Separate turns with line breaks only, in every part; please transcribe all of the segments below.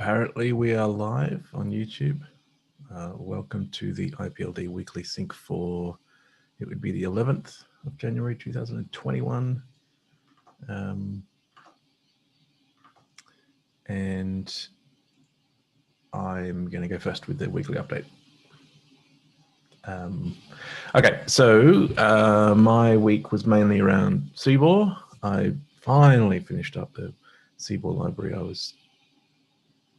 Apparently we are live on YouTube. Welcome to the IPLD weekly sync for, it would be the 11th of January 2021. And I'm going to go first with the weekly update. Okay, so my week was mainly around CBOR. I finally finished up the CBOR library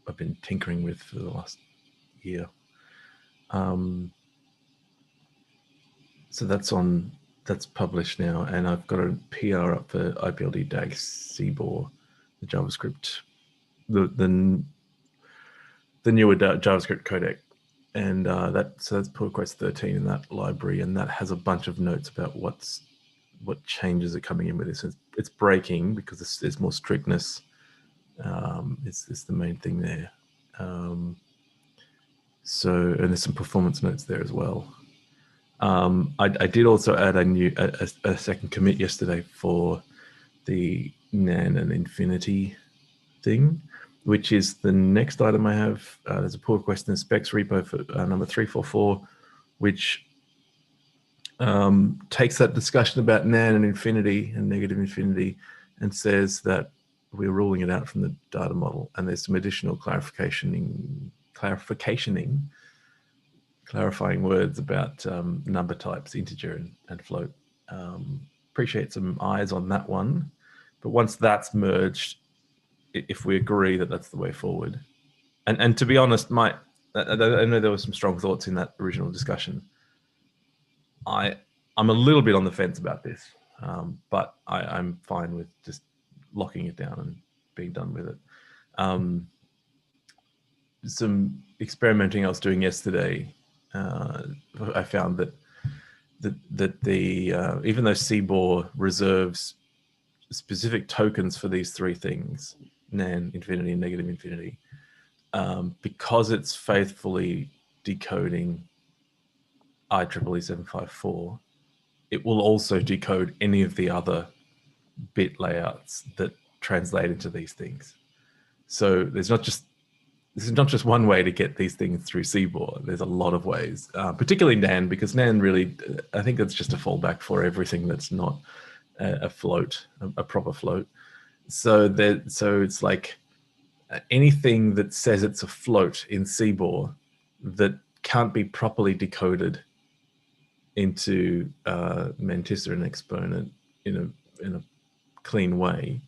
I've been tinkering with for the last year. So that's published now, and I've got a PR up for IPLD DAG CBOR, the JavaScript, the newer JavaScript codec, and so that's pull request 13 in that library, and that has a bunch of notes about what changes are coming in with this. It's breaking because there's more strictness. It's the main thing there. So, and there's some performance notes there as well. I did also add a second commit yesterday for the nan and infinity thing, which is the next item I have. There's a pull request in the specs repo for number 344, which takes that discussion about nan and infinity and negative infinity and says that we're ruling it out from the data model, and there's some additional clarifying words about number types, integer and float. Appreciate some eyes on that one, but once that's merged, if we agree that that's the way forward, and to be honest, I know there were some strong thoughts in that original discussion. I'm a little bit on the fence about this, but I'm fine with just locking it down and being done with it. Some experimenting I was doing yesterday, I found that the even though CBOR reserves specific tokens for these three things, nan, infinity, and negative infinity, because it's faithfully decoding IEEE 754, it will also decode any of the other bit layouts that translate into these things. So this is not just one way to get these things through CBOR. There's a lot of ways, particularly nan, because nan really, I think it's just a fallback for everything that's not a float, a proper float. So it's like anything that says it's a float in CBOR that can't be properly decoded into mantissa and exponent in a clean way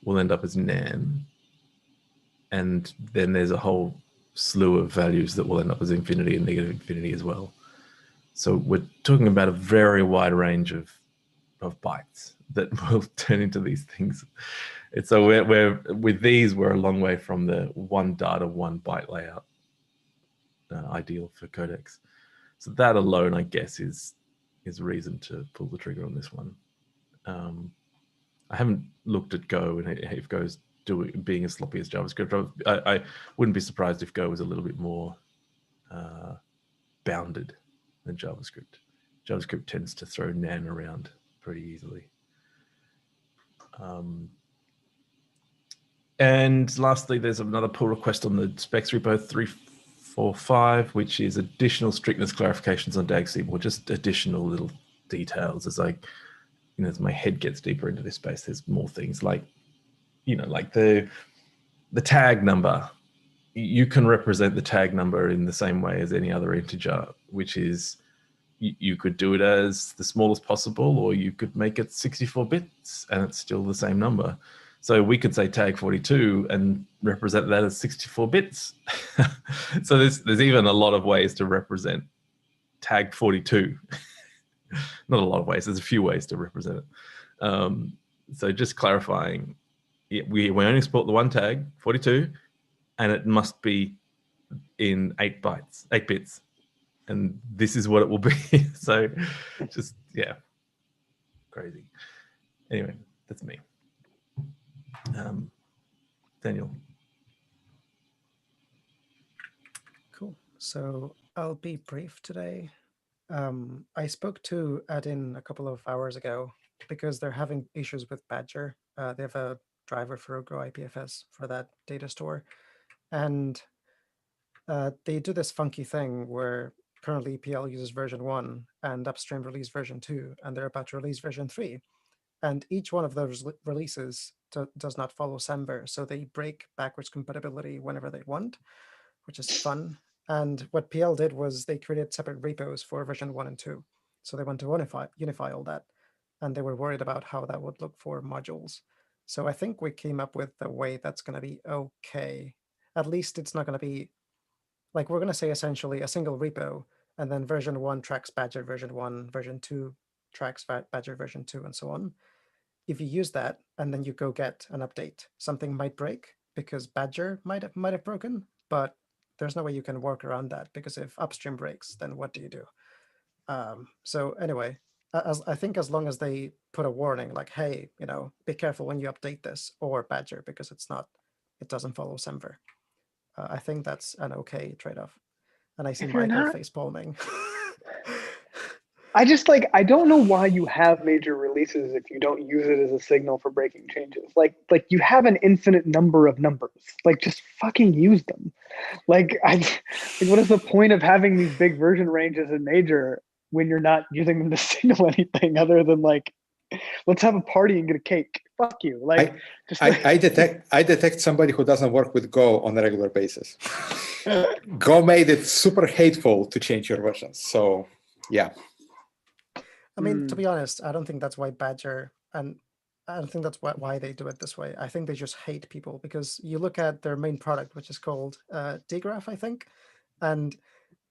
will end up as nan. And then there's a whole slew of values that will end up as infinity and negative infinity as well. So we're talking about a very wide range of bytes that will turn into these things. And so we're with these, we're a long way from the one data, one byte layout ideal for codecs. So that alone, I guess, is reason to pull the trigger on this one. I haven't looked at Go and if Go's being as sloppy as JavaScript. I wouldn't be surprised if Go was a little bit more bounded than JavaScript. JavaScript tends to throw nan around pretty easily. And lastly, there's another pull request on the specs repo 345, which is additional strictness clarifications on DAG CBOR, just additional little details as as my head gets deeper into this space. There's more things like, like the tag number. You can represent the tag number in the same way as any other integer, which is you could do it as the smallest possible, or you could make it 64 bits and it's still the same number. So we could say tag 42 and represent that as 64 bits. So there's even a lot of ways to represent tag 42. Not a lot of ways, there's a few ways to represent it. So just clarifying, we only support the one tag, 42, and it must be in 8 bits. And this is what it will be. So just, yeah, crazy. Anyway, that's me. Daniel.
Cool. So I'll be brief today. I spoke to Adin a couple of hours ago because they're having issues with Badger. They have a driver for Grow IPFS for that data store. And they do this funky thing where currently EPL uses version 1 and Upstream release version 2, and they're about to release version 3. And each one of those releases does not follow Semver, so they break backwards compatibility whenever they want, which is fun. And what PL did was they created separate repos for version 1 and 2. So they want to unify all that. And they were worried about how that would look for modules. So I think we came up with a way that's going to be okay. At least it's not going to be like, we're going to say essentially a single repo, and then version 1 tracks Badger version 1, version 2 tracks Badger version 2, and so on. If you use that and then you go get an update, something might break because Badger might have broken, but there's no way you can work around that, because if Upstream breaks, then what do you do? So anyway, I think as long as they put a warning like, hey, be careful when you update this, or Badger, because it doesn't follow Semver. I think that's an okay trade-off. And I see
If you're
Michael
not,
face palming.
I just I don't know why you have major releases if you don't use it as a signal for breaking changes. Like you have an infinite number of numbers. Like, just fucking use them. What is the point of having these big version ranges in major when you're not using them to signal anything other than let's have a party and get a cake. Fuck you.
I detect somebody who doesn't work with Go on a regular basis. Go made it super hateful to change your versions. So yeah.
I mean, to be honest, I don't think that's why Badger, and I don't think that's why they do it this way. I think they just hate people, because you look at their main product, which is called dgraph, I think, and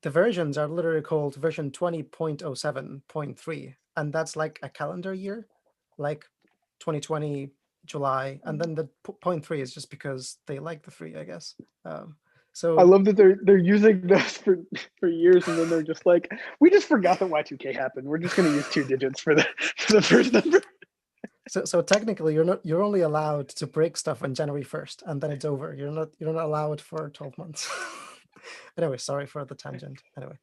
the versions are literally called version 20.07.3, and that's like a calendar year, like 2020 July, and then the 0.3 is just because they like the 3, I guess. So
I love that they're using those for years, and then they're just like, we just forgot that Y2K happened. We're just going to use 2 digits for the first number.
So technically, you're only allowed to break stuff on January 1st, and then it's over. You're not allowed for 12 months. Anyway, sorry for the tangent. Anyway,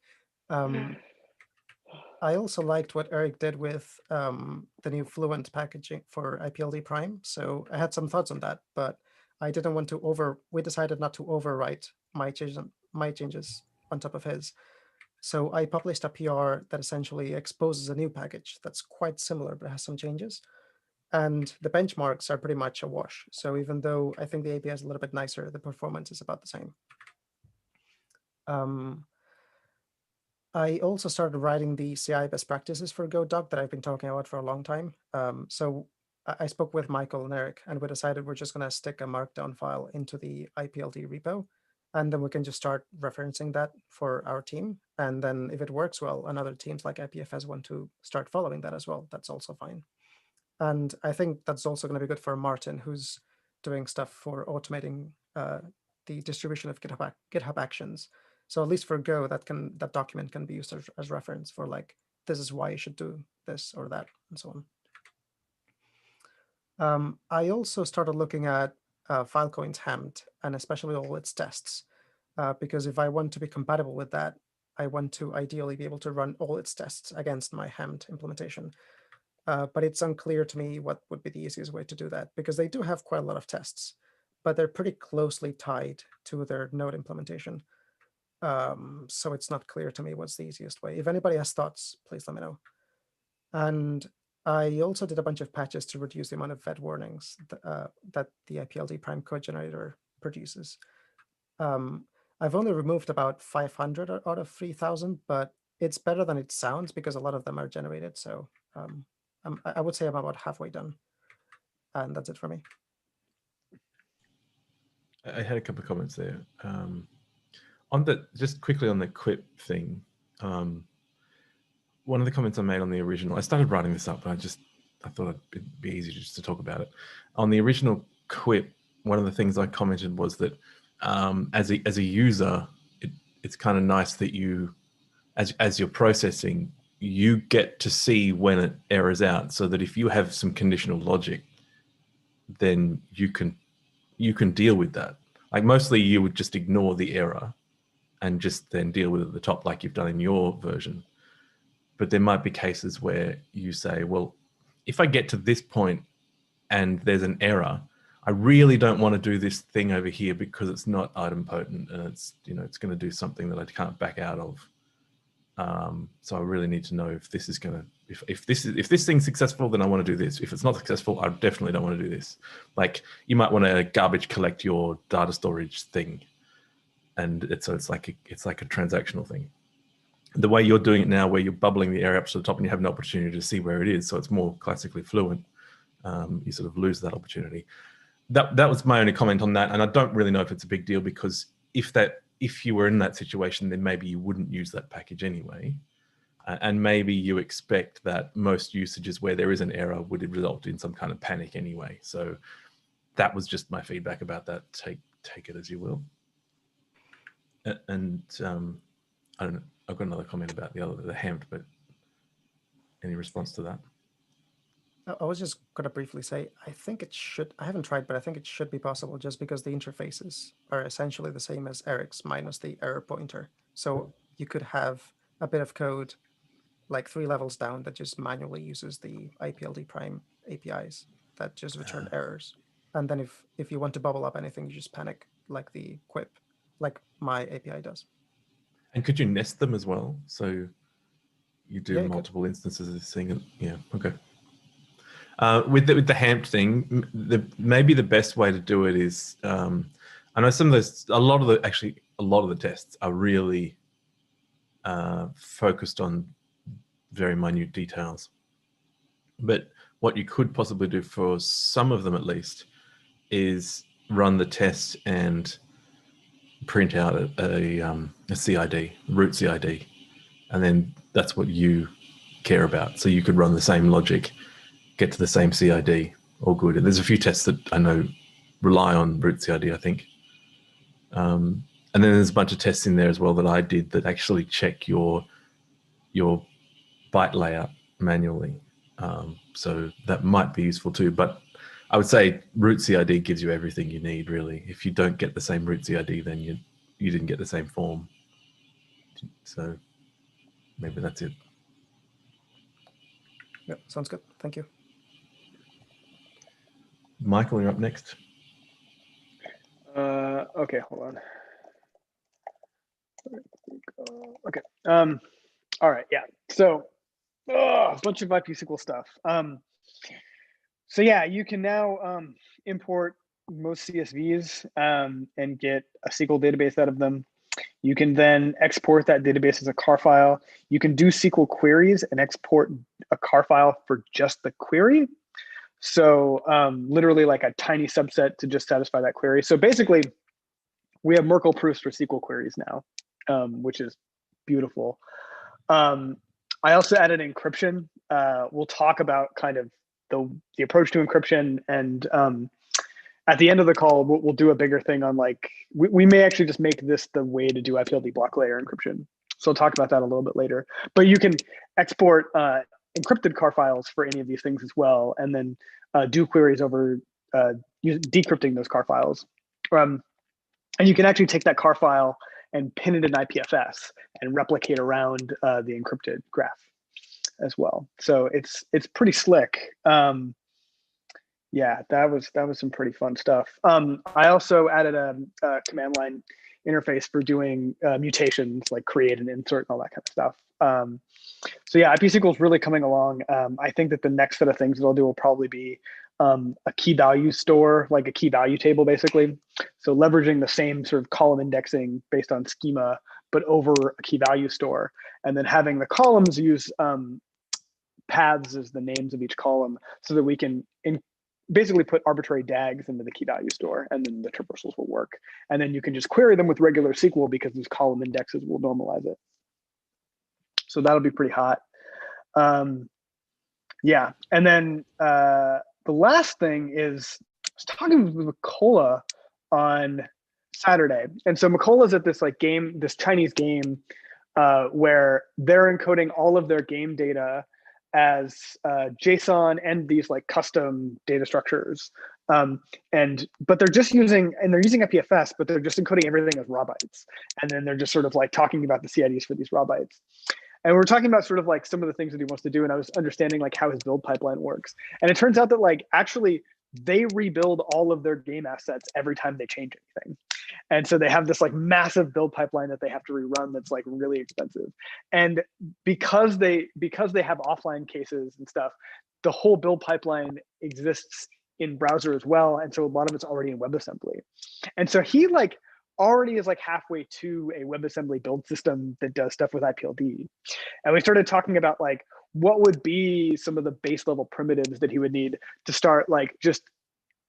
I also liked what Eric did with the new Fluent packaging for IPLD Prime. So I had some thoughts on that, but I didn't want to we decided not to overwrite my changes on top of his. So I published a PR that essentially exposes a new package that's quite similar, but has some changes. And the benchmarks are pretty much a wash. So even though I think the API is a little bit nicer, the performance is about the same. I also started writing the CI best practices for Go doc that I've been talking about for a long time. So I spoke with Michael and Eric, and we decided we're just going to stick a markdown file into the IPLD repo, and then we can just start referencing that for our team. And then if it works well, and other teams like IPFS want to start following that as well, that's also fine. And I think that's also going to be good for Martin, who's doing stuff for automating the distribution of GitHub Actions. So at least for Go, that document can be used as reference for this is why you should do this or that, and so on. I also started looking at Filecoin's HAMT, and especially all its tests, because if I want to be compatible with that, I want to ideally be able to run all its tests against my HAMT implementation. But it's unclear to me what would be the easiest way to do that, because they do have quite a lot of tests, but they're pretty closely tied to their node implementation. So it's not clear to me what's the easiest way. If anybody has thoughts, please let me know. And I also did a bunch of patches to reduce the amount of vet warnings that the IPLD Prime code generator produces. I've only removed about 500 out of 3,000, but it's better than it sounds because a lot of them are generated. So I would say I'm about halfway done. And that's it for me.
I had a couple of comments there. Just quickly on the quip thing. One of the comments I made on the original, I started writing this up, but I thought it'd be easy just to talk about it. On the original quip, one of the things I commented was that as a user, it's kind of nice that you, as you're processing, you get to see when it errors out, so that if you have some conditional logic, then you can deal with that. Like, mostly you would just ignore the error and just then deal with it at the top, like you've done in your version. But there might be cases where you say, well, if I get to this point and there's an error, I really don't want to do this thing over here because it's not idempotent and it's, you know, it's going to do something that I can't back out of. So I really need to know if this is going to, if this thing's successful, then I want to do this. If it's not successful, I definitely don't want to do this. Like you might want to garbage collect your data storage thing, and it's like a transactional thing. The way you're doing it now, where you're bubbling the air up to the top and you have an opportunity to see where it is, so it's more classically fluent, you sort of lose that opportunity. That was my only comment on that, and I don't really know if it's a big deal, because if you were in that situation, then maybe you wouldn't use that package anyway, and maybe you expect that most usages where there is an error would result in some kind of panic anyway. So that was just my feedback about that. Take it as you will. And I don't know. I've got another comment about the HAMP, but any response to that?
I was just going to briefly say, I think it should, I haven't tried, but I think it should be possible, just because the interfaces are essentially the same as Eric's minus the error pointer. So you could have a bit of code like 3 levels down that just manually uses the IPLD prime APIs that just return errors. And then if you want to bubble up anything, you just panic like the quip, like my API does.
And could you nest them as well? So you do
Yeah, you
multiple instances of this thing. Yeah, okay. With the HAMP thing, maybe the best way to do it is, I know a lot of the tests are really focused on very minute details. But what you could possibly do for some of them, at least, is run the test and print out a CID, root CID, and then that's what you care about. So you could run the same logic, get to the same CID, all good. And there's a few tests that I know rely on root CID, I think. And then there's a bunch of tests in there as well that I did that actually check your byte layout manually. So that might be useful too. But I would say root CID gives you everything you need, really. If you don't get the same root CID, then you didn't get the same form. So maybe that's it.
Yeah, sounds good. Thank you.
Michael, you're up next.
Okay, hold on. Okay. All right. Yeah. So, a bunch of IPSQL stuff. So yeah, you can now import most CSVs and get a SQL database out of them. You can then export that database as a CAR file. You can do SQL queries and export a CAR file for just the query. So literally like a tiny subset to just satisfy that query. So basically, we have Merkle proofs for SQL queries now, which is beautiful. I also added encryption. We'll talk about kind of the approach to encryption, and at the end of the call, we'll do a bigger thing on like, we may actually just make this the way to do IPLD block layer encryption. So I'll talk about that a little bit later. But you can export encrypted CAR files for any of these things as well, and then do queries over decrypting those CAR files. And you can actually take that CAR file and pin it in IPFS and replicate around the encrypted graph as well. So it's pretty slick. Yeah, that was some pretty fun stuff. I also added a command line interface for doing mutations, like create and insert and all that kind of stuff. So yeah, IPSQL is really coming along. I think that the next set of things that I'll do will probably be a key value store, like a key value table, basically. So leveraging the same sort of column indexing based on schema, but over a key value store, and then having the columns use paths as the names of each column, so that we can basically put arbitrary DAGs into the key value store, and then the traversals will work. And then you can just query them with regular SQL because those column indexes will normalize it. So that'll be pretty hot. Yeah, and then the last thing is, I was talking with Makola on Saturday, and so Makola's at this like game, this Chinese game, where they're encoding all of their game data as JSON and these like custom data structures, but they're just using IPFS, but they're just encoding everything as raw bytes, and then they're just sort of like talking about the CIDs for these raw bytes. And we're talking about sort of like some of the things that he wants to do, and I was understanding like how his build pipeline works. And it turns out that like actually they rebuild all of their game assets every time they change anything. And so they have this like massive build pipeline that they have to rerun that's like really expensive. And because they have offline cases and stuff, the whole build pipeline exists in browser as well. And so a lot of it's already in WebAssembly. And so he like already is like halfway to a WebAssembly build system that does stuff with IPLD. And we started talking about like what would be some of the base level primitives that he would need to start like just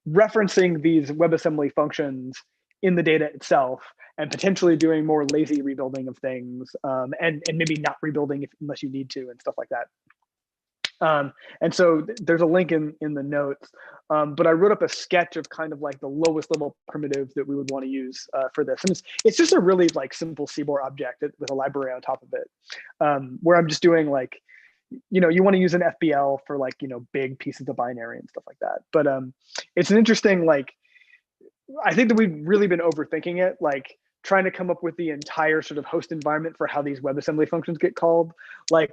referencing these WebAssembly functions in the data itself, and potentially doing more lazy rebuilding of things, and maybe not rebuilding unless you need to and stuff like that. And so there's a link in the notes, but I wrote up a sketch of kind of like the lowest level primitive that we would want to use for this. And it's just a really like simple CBOR object with a library on top of it, where I'm just doing like, you know, you want to use an FBL for like, you know, big pieces of binary and stuff like that. But it's an interesting, like, I think that we've really been overthinking it, like trying to come up with the entire sort of host environment for how these WebAssembly functions get called. Like,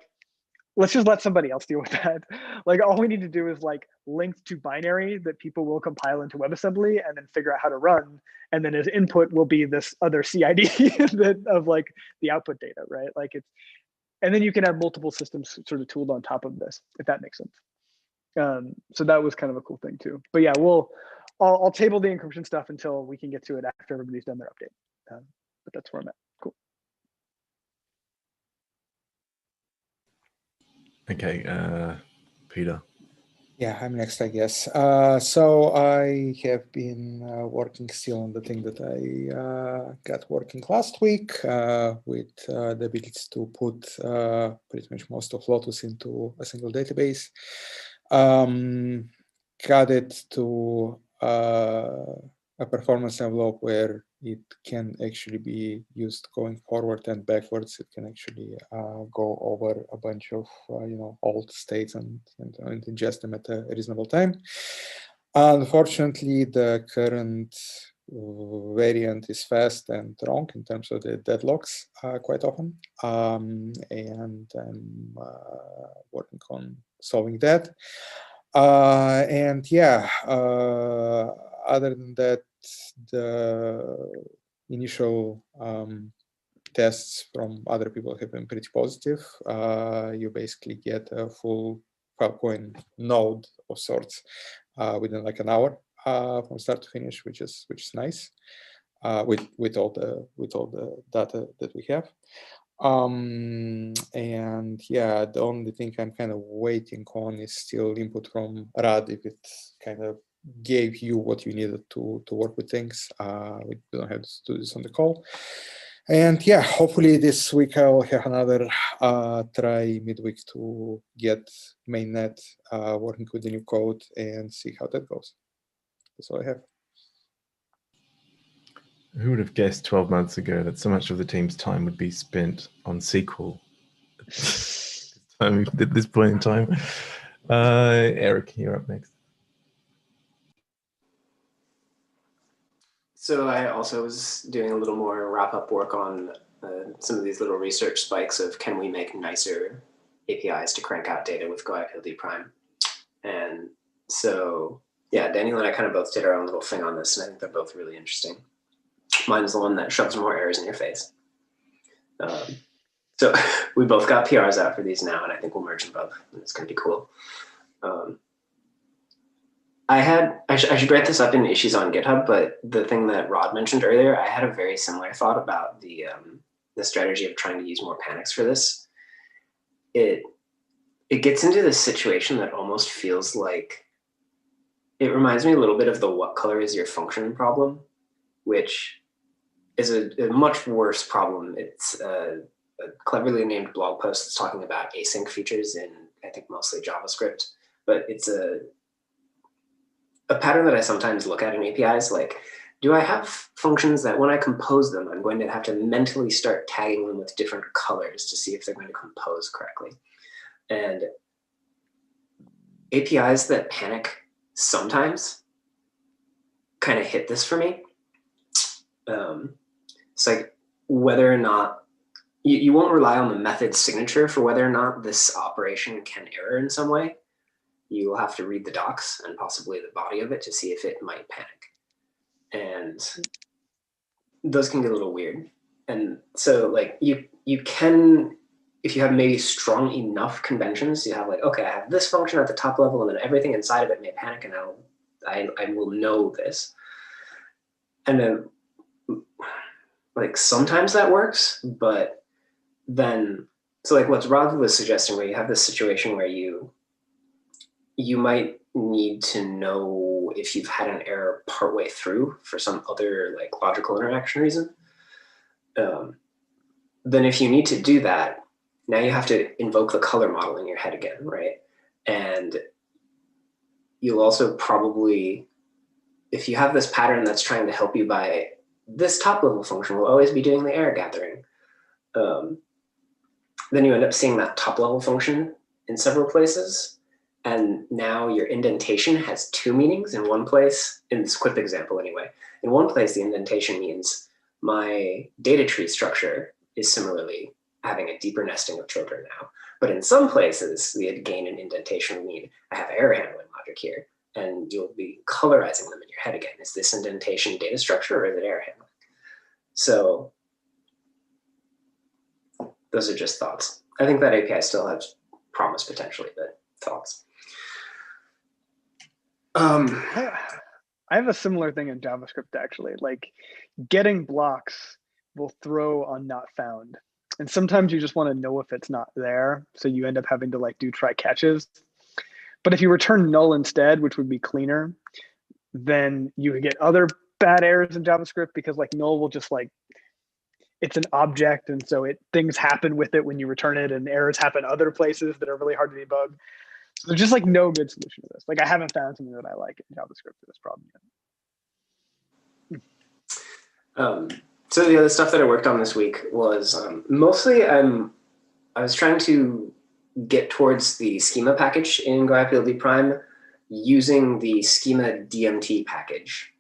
let's just let somebody else deal with that. Like all we need to do is like link to binary that people will compile into WebAssembly and then figure out how to run. And then as input will be this other CID that, of like the output data, right? Like it's, and then you can have multiple systems sort of tooled on top of this, if that makes sense. So that was kind of a cool thing too. But yeah, I'll table the encryption stuff until we can get to it after everybody's done their update. But that's where I'm at. Cool.
Okay, Peter.
Yeah, I'm next, I guess. So I have been working still on the thing that I got working last week with the ability to put pretty much most of Lotus into a single database. Got it to a performance envelope where it can actually be used going forward and backwards. It can actually go over a bunch of old states and ingest them at a reasonable time. Unfortunately, the current variant is fast and wrong in terms of the deadlocks quite often, and I'm working on solving that. And yeah, other than that, the initial tests from other people have been pretty positive. You basically get a full Filecoin node of sorts within like an hour from start to finish, which is nice. With all the data that we have. And yeah, the only thing I'm kind of waiting on is still input from Rad, if it kind of gave you what you needed to work with things. We don't have to do this on the call. And yeah, hopefully this week I'll have another try midweek to get mainnet working with the new code and see how that goes. That's all I have.
Who would have guessed 12 months ago that so much of the team's time would be spent on SQL at this point in time? Eric, you're up next.
So I also was doing a little more wrap-up work on some of these little research spikes of can we make nicer APIs to crank out data with Go IPLD Prime. And so, yeah, Daniel and I kind of both did our own little thing on this, and I think they're both really interesting. Mine is the one that shoves more errors in your face. So we both got PRs out for these now, and I think we'll merge them both, and it's going to be cool. I should write this up in issues on GitHub, but the thing that Rod mentioned earlier, I had a very similar thought about the strategy of trying to use more panics for this. It gets into this situation that almost feels like, it reminds me a little bit of the what color is your function problem, which is a much worse problem. It's a cleverly named blog post that's talking about async features in, I think, mostly JavaScript, but it's a pattern that I sometimes look at in APIs, like, do I have functions that when I compose them, I'm going to have to mentally start tagging them with different colors to see if they're going to compose correctly? And APIs that panic sometimes kind of hit this for me. It's like whether or not, you won't rely on the method signature for whether or not this operation can error in some way. you will have to read the docs and possibly the body of it to see if it might panic. And those can get a little weird. And so like you can, if you have maybe strong enough conventions, you have like, okay, I have this function at the top level and then everything inside of it may panic and I will know this. And then like sometimes that works, but then, so like what Rod was suggesting, where you have this situation where you might need to know if you've had an error partway through for some other like logical interaction reason. Then if you need to do that, now you have to invoke the color model in your head again, right? And you'll also probably, if you have this pattern that's trying to help you by this top level function will always be doing the error gathering, then you end up seeing that top level function in several places. And now your indentation has two meanings. In one place, in this quick example anyway, in one place the indentation means my data tree structure is similarly having a deeper nesting of children now. But in some places, the gain in indentation will mean I have error handling logic here, and you'll be colorizing them in your head again. Is this indentation data structure or is it error handling? So those are just thoughts. I think that API still has promise potentially, but thoughts.
I have a similar thing in JavaScript actually. Like getting blocks will throw on not found. And sometimes you just want to know if it's not there. So you end up having to like do try catches. But if you return null instead, which would be cleaner, then you would get other bad errors in JavaScript, because like null will just like, it's an object. And so things happen with it when you return it, and errors happen other places that are really hard to debug. So there's just like no good solution to this. Like I haven't found something that I like in JavaScript for this problem yet.
So the other stuff that I worked on this week was mostly I was trying to get towards the schema package in Go IPLD Prime using the schema DMT package,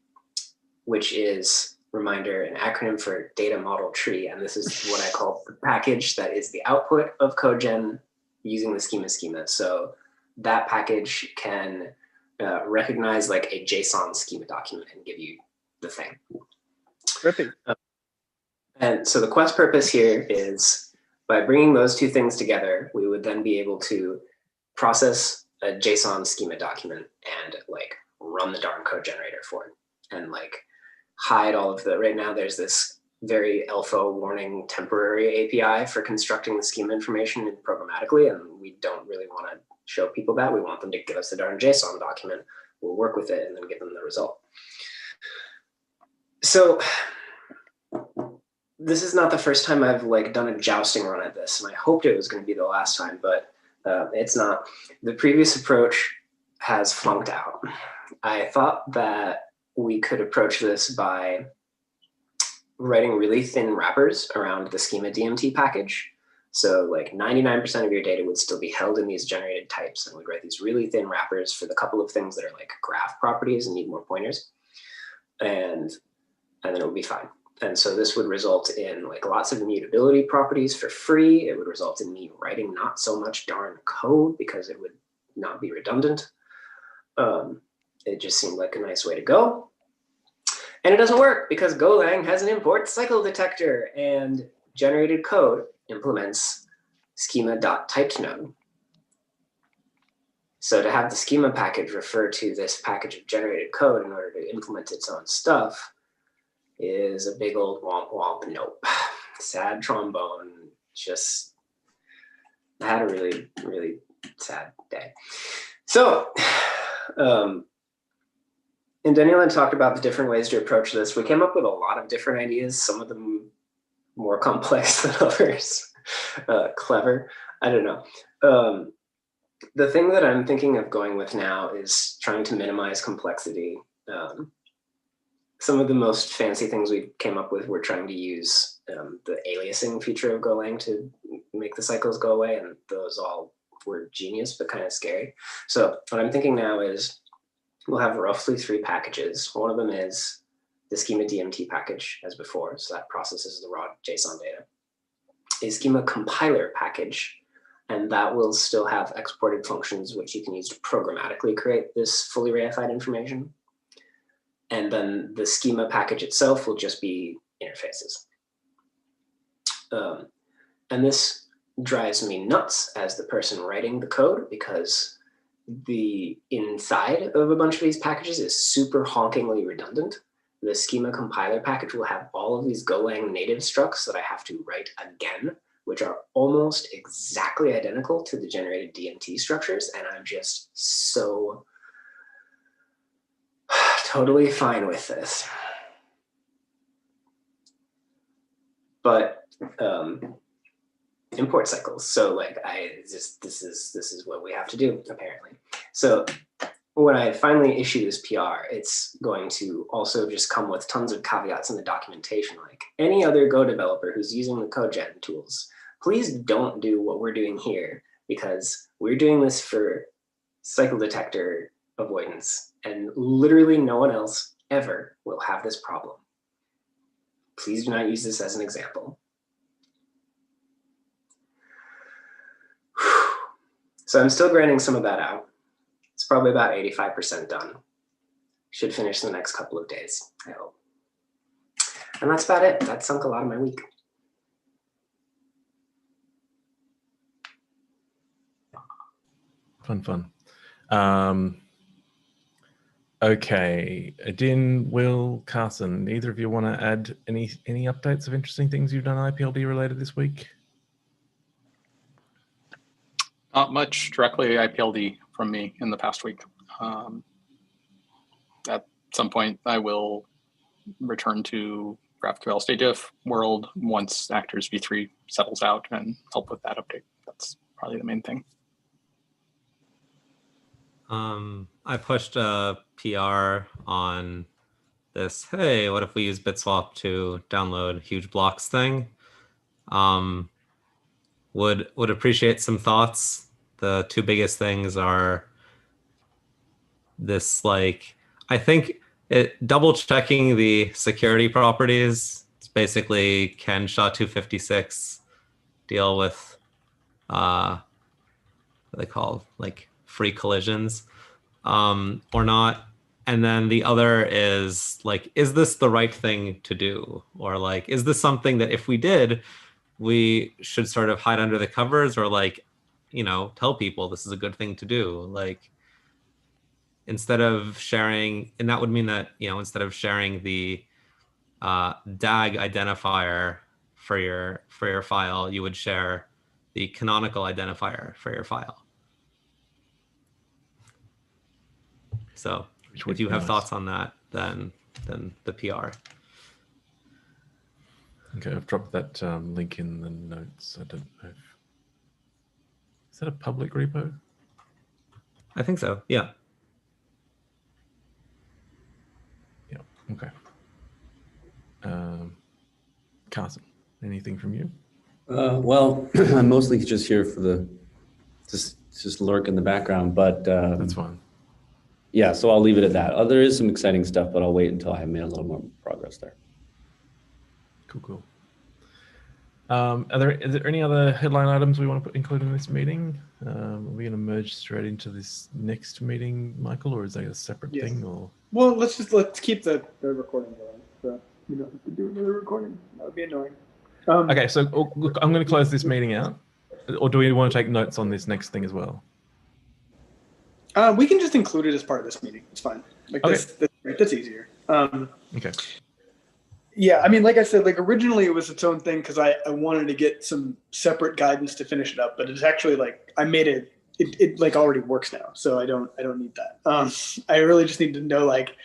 which is, reminder, an acronym for data model tree. And this is what I call the package that is the output of CodeGen using the schema. So that package can recognize like a JSON schema document and give you the thing.
Rippy.
And so the quest purpose here is, by bringing those two things together, we would then be able to process a JSON schema document and like run the darn code generator for it, and like hide all of the, right now there's this very LFO warning temporary API for constructing the schema information programmatically, and we don't really want to show people that. We want them to give us the darn JSON document. We'll work with it and then give them the result. So this is not the first time I've like done a jousting run at this, and I hoped it was going to be the last time, but it's not. The previous approach has flunked out. I thought that we could approach this by writing really thin wrappers around the schema DMT package. So like 99% of your data would still be held in these generated types, and we'd write these really thin wrappers for the couple of things that are like graph properties and need more pointers, and then it would be fine. And so this would result in like lots of immutability properties for free. It would result in me writing not so much darn code because it would not be redundant. It just seemed like a nice way to go. And it doesn't work because Golang has an import cycle detector, and generated code implements schema.typedNode. So to have the schema package refer to this package of generated code in order to implement its own stuff is a big old womp womp nope. Sad trombone. Just, I had a really, really sad day. So, and Daniel had talked about the different ways to approach this. We came up with a lot of different ideas, some of them more complex than others. Clever, I don't know. The thing that I'm thinking of going with now is trying to minimize complexity. Some of the most fancy things we came up with were trying to use the aliasing feature of Golang to make the cycles go away, and those all were genius, but kind of scary. So what I'm thinking now is we'll have roughly 3 packages. One of them is the schema DMT package, as before, so that processes the raw JSON data. A schema compiler package, and that will still have exported functions which you can use to programmatically create this fully reified information. And then the schema package itself will just be interfaces. And this drives me nuts as the person writing the code, because the inside of a bunch of these packages is super honkingly redundant. The schema compiler package will have all of these Golang native structs that I have to write again, which are almost exactly identical to the generated DMT structures. And I'm just so totally fine with this. But import cycles. So like this is what we have to do apparently. So when I finally issue this PR, it's going to also just come with tons of caveats in the documentation. Like any other Go developer who's using the CodeGen tools, please don't do what we're doing here, because we're doing this for cycle detector avoidance, and literally no one else ever will have this problem. Please do not use this as an example. So I'm still grinding some of that out. It's probably about 85% done. Should finish in the next couple of days, I hope. And that's about it. That sunk a lot of my week.
Fun. Okay, Adin, Will, Carson, either of you want to add any updates of interesting things you've done IPLD related this week?
Not much directly IPLD from me in the past week. At some point, I will return to GraphQL state diff world once Actors v3 settles out and help with that update. That's probably the main thing.
I pushed a PR on this, hey, what if we use Bitswap to download huge blocks thing? Would appreciate some thoughts. The two biggest things are this, like, I think double checking the security properties. It's basically, can SHA-256 deal with what they call like free collisions or not? And then the other is like, is this the right thing to do? Or like, is this something that if we did, we should sort of hide under the covers, or like, you know, tell people this is a good thing to do? Like, instead of sharing, and that would mean that, you know, instead of sharing the DAG identifier for your file, you would share the canonical identifier for your file. So if you have thoughts on that, then the PR.
Okay, I've dropped that link in the notes. I don't know if... Is that a public repo?
I think so, yeah.
Yeah, okay. Carson, anything from you?
Well, I'm mostly just here for the, just lurk in the background, but
That's fine.
Yeah, so I'll leave it at that. There is some exciting stuff, but I'll wait until I have made a little more progress there.
Cool. Are there any other headline items we want to include in this meeting? Are we going to merge straight into this next meeting, Michael, or is that a separate thing? Or
well, let's keep the recording going. So you don't have to do another recording. That would be annoying.
Okay, so look, I'm going to close this meeting out. Or do we want to take notes on this next thing as well?
We can just include it as part of this meeting. It's fine. Like
Okay.
that's easier.
Okay.
Yeah, I mean, like I said, like originally it was its own thing because I wanted to get some separate guidance to finish it up, but it's actually like I made it like already works now, so I don't need that. I really just need to know, like,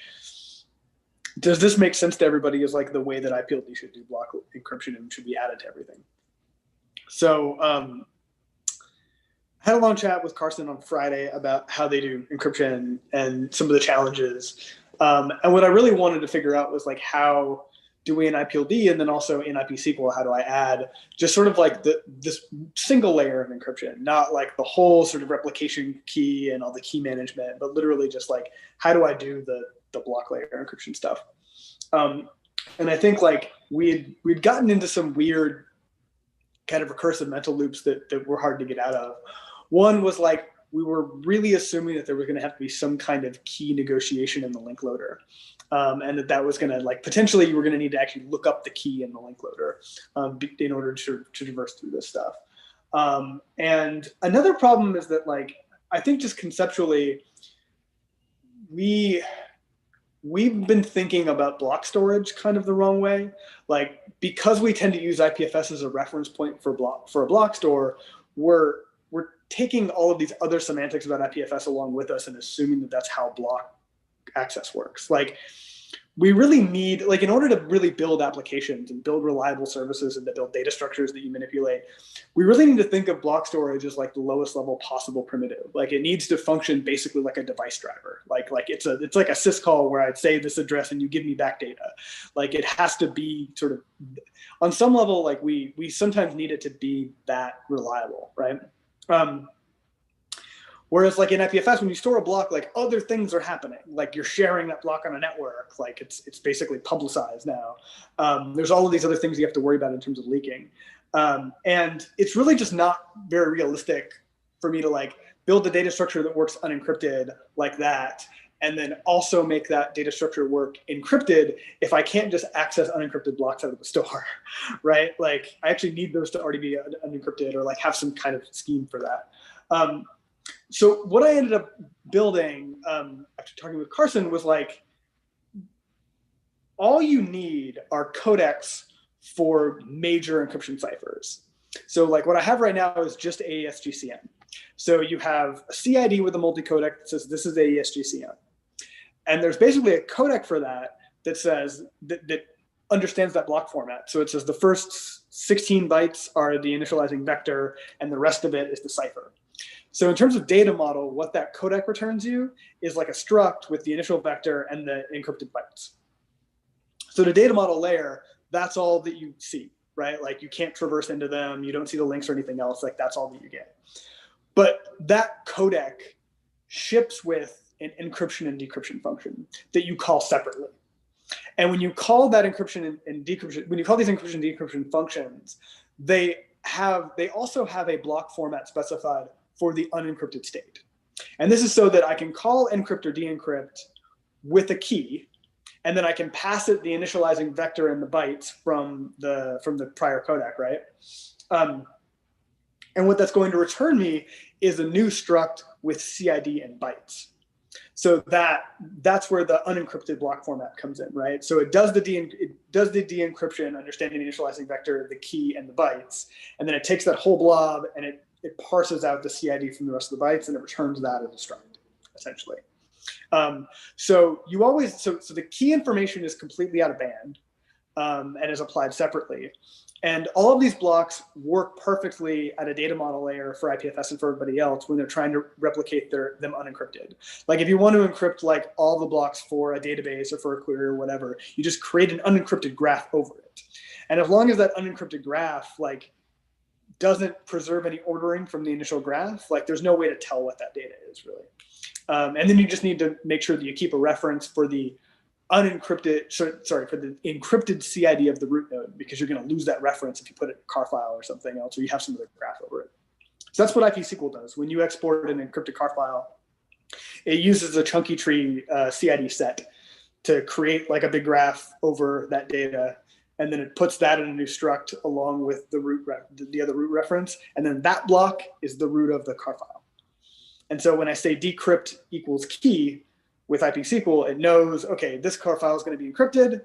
does this make sense to everybody? Is like the way that IPLD should do block encryption and should be added to everything. So I had a long chat with Carson on Friday about how they do encryption and some of the challenges. And what I really wanted to figure out was like, how do we in IPLD and then also in IP SQL, how do I add just sort of like this single layer of encryption, not like the whole sort of replication key and all the key management, but literally just like, how do I do the block layer encryption stuff? And I think like we'd gotten into some weird kind of recursive mental loops that were hard to get out of. One was like, we were really assuming that there was going to have to be some kind of key negotiation in the link loader. And that was going to, like, potentially you were going to need to actually look up the key in the link loader in order to traverse through this stuff. And another problem is that, like, I think just conceptually, we've been thinking about block storage kind of the wrong way. Like, because we tend to use IPFS as a reference point for a block store, we're taking all of these other semantics about IPFS along with us and assuming that that's how block access works. Like, we really need, like, in order to really build applications and build reliable services and to build data structures that you manipulate, we really need to think of block storage as like the lowest level possible primitive. Like, it needs to function basically like a device driver. Like it's like a syscall where I'd say this address and you give me back data. Like, it has to be sort of, on some level, like we sometimes need it to be that reliable, right? Whereas, like, in IPFS, when you store a block, like, other things are happening. Like, you're sharing that block on a network. Like, it's basically publicized now. There's all of these other things you have to worry about in terms of leaking. And it's really just not very realistic for me to, like, build a data structure that works unencrypted like that, and then also make that data structure work encrypted if I can't just access unencrypted blocks out of the store, right? Like, I actually need those to already be unencrypted or, like, have some kind of scheme for that. So what I ended up building after talking with Carson was, like, all you need are codecs for major encryption ciphers. So, like, what I have right now is just AES-GCN. So you have a CID with a multi-codec that says this is AES-GCN. And there's basically a codec for that says that understands that block format. So it says the first 16 bytes are the initializing vector and the rest of it is the cipher. So in terms of data model, what that codec returns you is like a struct with the initial vector and the encrypted bytes. So the data model layer, that's all that you see, right? Like, you can't traverse into them. You don't see the links or anything else. Like, that's all that you get. But that codec ships with an encryption and decryption function that you call separately. And when you call that encryption and decryption, when you call these encryption and decryption functions, they also have a block format specified for the unencrypted state. And this is so that I can call encrypt or de-encrypt with a key, and then I can pass it the initializing vector and the bytes from the prior codec, right? And what that's going to return me is a new struct with CID and bytes. So that's where the unencrypted block format comes in, right? So it does the de-encryption, understanding the initializing vector, the key, and the bytes, and then it takes that whole blob and it parses out the CID from the rest of the bytes, and it returns that as a struct, essentially. So the key information is completely out of band and is applied separately. And all of these blocks work perfectly at a data model layer for IPFS and for everybody else when they're trying to replicate them unencrypted. Like, if you want to encrypt, like, all the blocks for a database or for a query or whatever, you just create an unencrypted graph over it. And as long as that unencrypted graph, like, doesn't preserve any ordering from the initial graph, like, there's no way to tell what that data is, really. And then you just need to make sure that you keep a reference for the unencrypted, for the encrypted CID of the root node, because you're going to lose that reference if you put it in a car file or something else, or you have some other graph over it. So that's what IPSQL does. When you export an encrypted car file, it uses a chunky tree CID set to create, like, a big graph over that data, and then it puts that in a new struct along with the other root reference, and then that block is the root of the car file. And so when I say decrypt equals key with IPSQL, it knows, okay, this car file is going to be encrypted.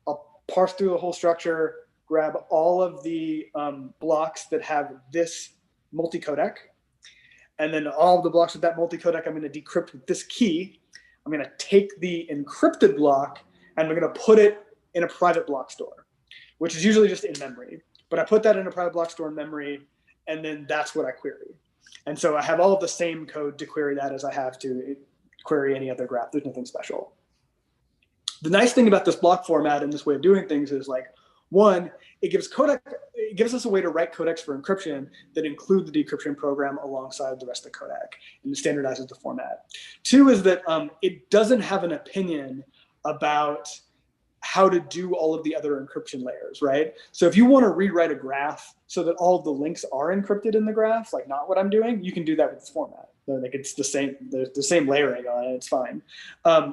I'll parse through the whole structure, grab all of the blocks that have this multi-codec, and then all of the blocks with that multi-codec I'm going to decrypt with this key. I'm going to take the encrypted block and I'm going to put it in a private block store, which is usually just in memory. But I put that in a private block store in memory, and then that's what I query. And so I have all of the same code to query that as I have to query any other graph. There's nothing special. The nice thing about this block format and this way of doing things is, like, one, it gives us a way to write codecs for encryption that include the decryption program alongside the rest of the codec, and it standardizes the format. Two is that it doesn't have an opinion about how to do all of the other encryption layers, right? So if you want to rewrite a graph so that all of the links are encrypted in the graph, like not what I'm doing, you can do that with this format. Like it's the same layering on it, it's fine.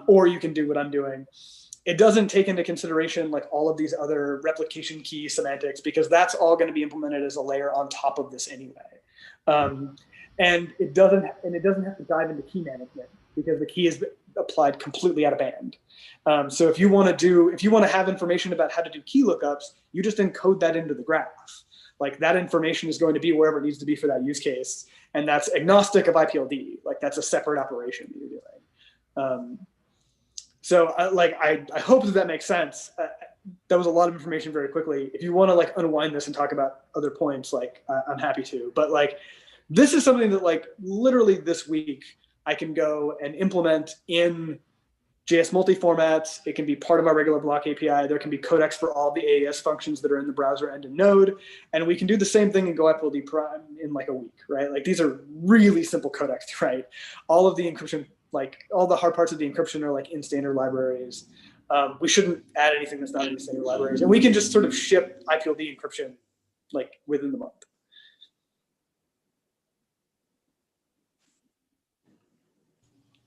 Or you can do what I'm doing. It doesn't take into consideration like all of these other replication key semantics, because that's all going to be implemented as a layer on top of this anyway. And it doesn't have to dive into key management, because the key is applied completely out of band. So if you want to have information about how to do key lookups, you just encode that into the graph. Like that information is going to be wherever it needs to be for that use case, and that's agnostic of IPLD. Like that's a separate operation that you're doing. So I hope that makes sense. That was a lot of information very quickly. If you want to like unwind this and talk about other points, like I'm happy to. But like this is something that like literally this week I can go and implement in JS multi-formats. It can be part of our regular block API. There can be codecs for all the AES functions that are in the browser and in Node. And we can do the same thing in Go IPLD Prime in like a week, right? Like these are really simple codecs, right? All of the encryption, like all the hard parts of the encryption are like in standard libraries. We shouldn't add anything that's not in the standard libraries. And we can just sort of ship IPLD encryption like within the month.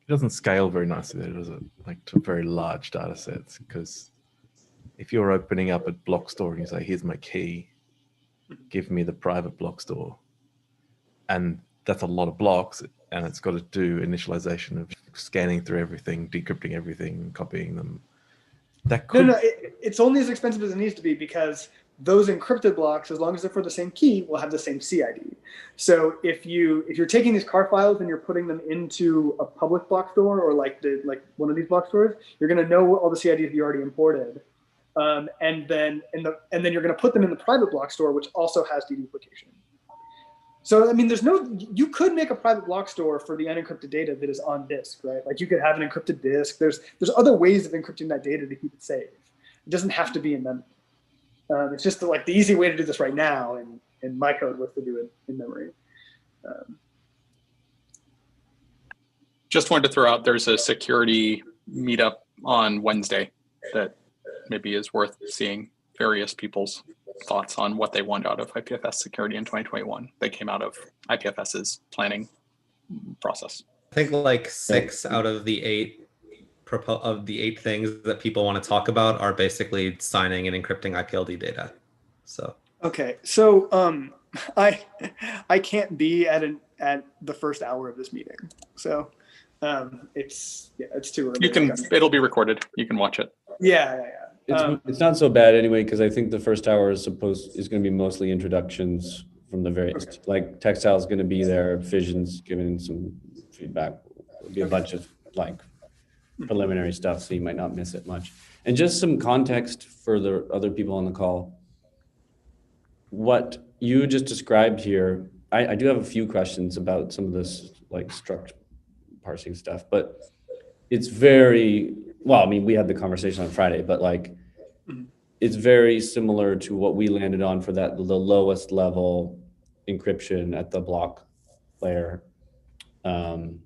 It doesn't scale very nicely there, does it? Like to very large data sets, because if you're opening up a block store and you say, here's my key, give me the private block store, and that's a lot of blocks, and it's got to do initialization of scanning through everything, decrypting everything, copying them. That could...
No, it's only as expensive as it needs to be, because those encrypted blocks, as long as they're for the same key, will have the same CID. So if you're taking these car files and you're putting them into a public block store, or like one of these block stores, you're going to know all the CIDs you already imported, and then you're going to put them in the private block store, which also has deduplication. So I mean, you could make a private block store for the unencrypted data that is on disk, right? Like you could have an encrypted disk. There's other ways of encrypting that data to keep it safe. It doesn't have to be in memory. It's just like the easy way to do this right now, and my code was to do it in memory.
Just wanted to throw out, there's a security meetup on Wednesday that maybe is worth seeing various people's thoughts on what they want out of IPFS security in 2021. They came out of IPFS's planning process.
I think like 6 out of the 8 things that people want to talk about are basically signing and encrypting IPLD data. So
okay, so I can't be at the first hour of this meeting, so it's too early.
It'll be recorded. You can watch it.
Yeah.
It's not so bad anyway, because I think the first hour is going to be mostly introductions from the various, like Textile's going to be there, Fission's giving some feedback. There'll be a bunch of like preliminary stuff, so you might not miss it much. And just some context for the other people on the call. What you just described here, I do have a few questions about some of this like structure parsing stuff, but it's very, well, I mean, we had the conversation on Friday, but like, it's very similar to what we landed on for the lowest level encryption at the block layer. And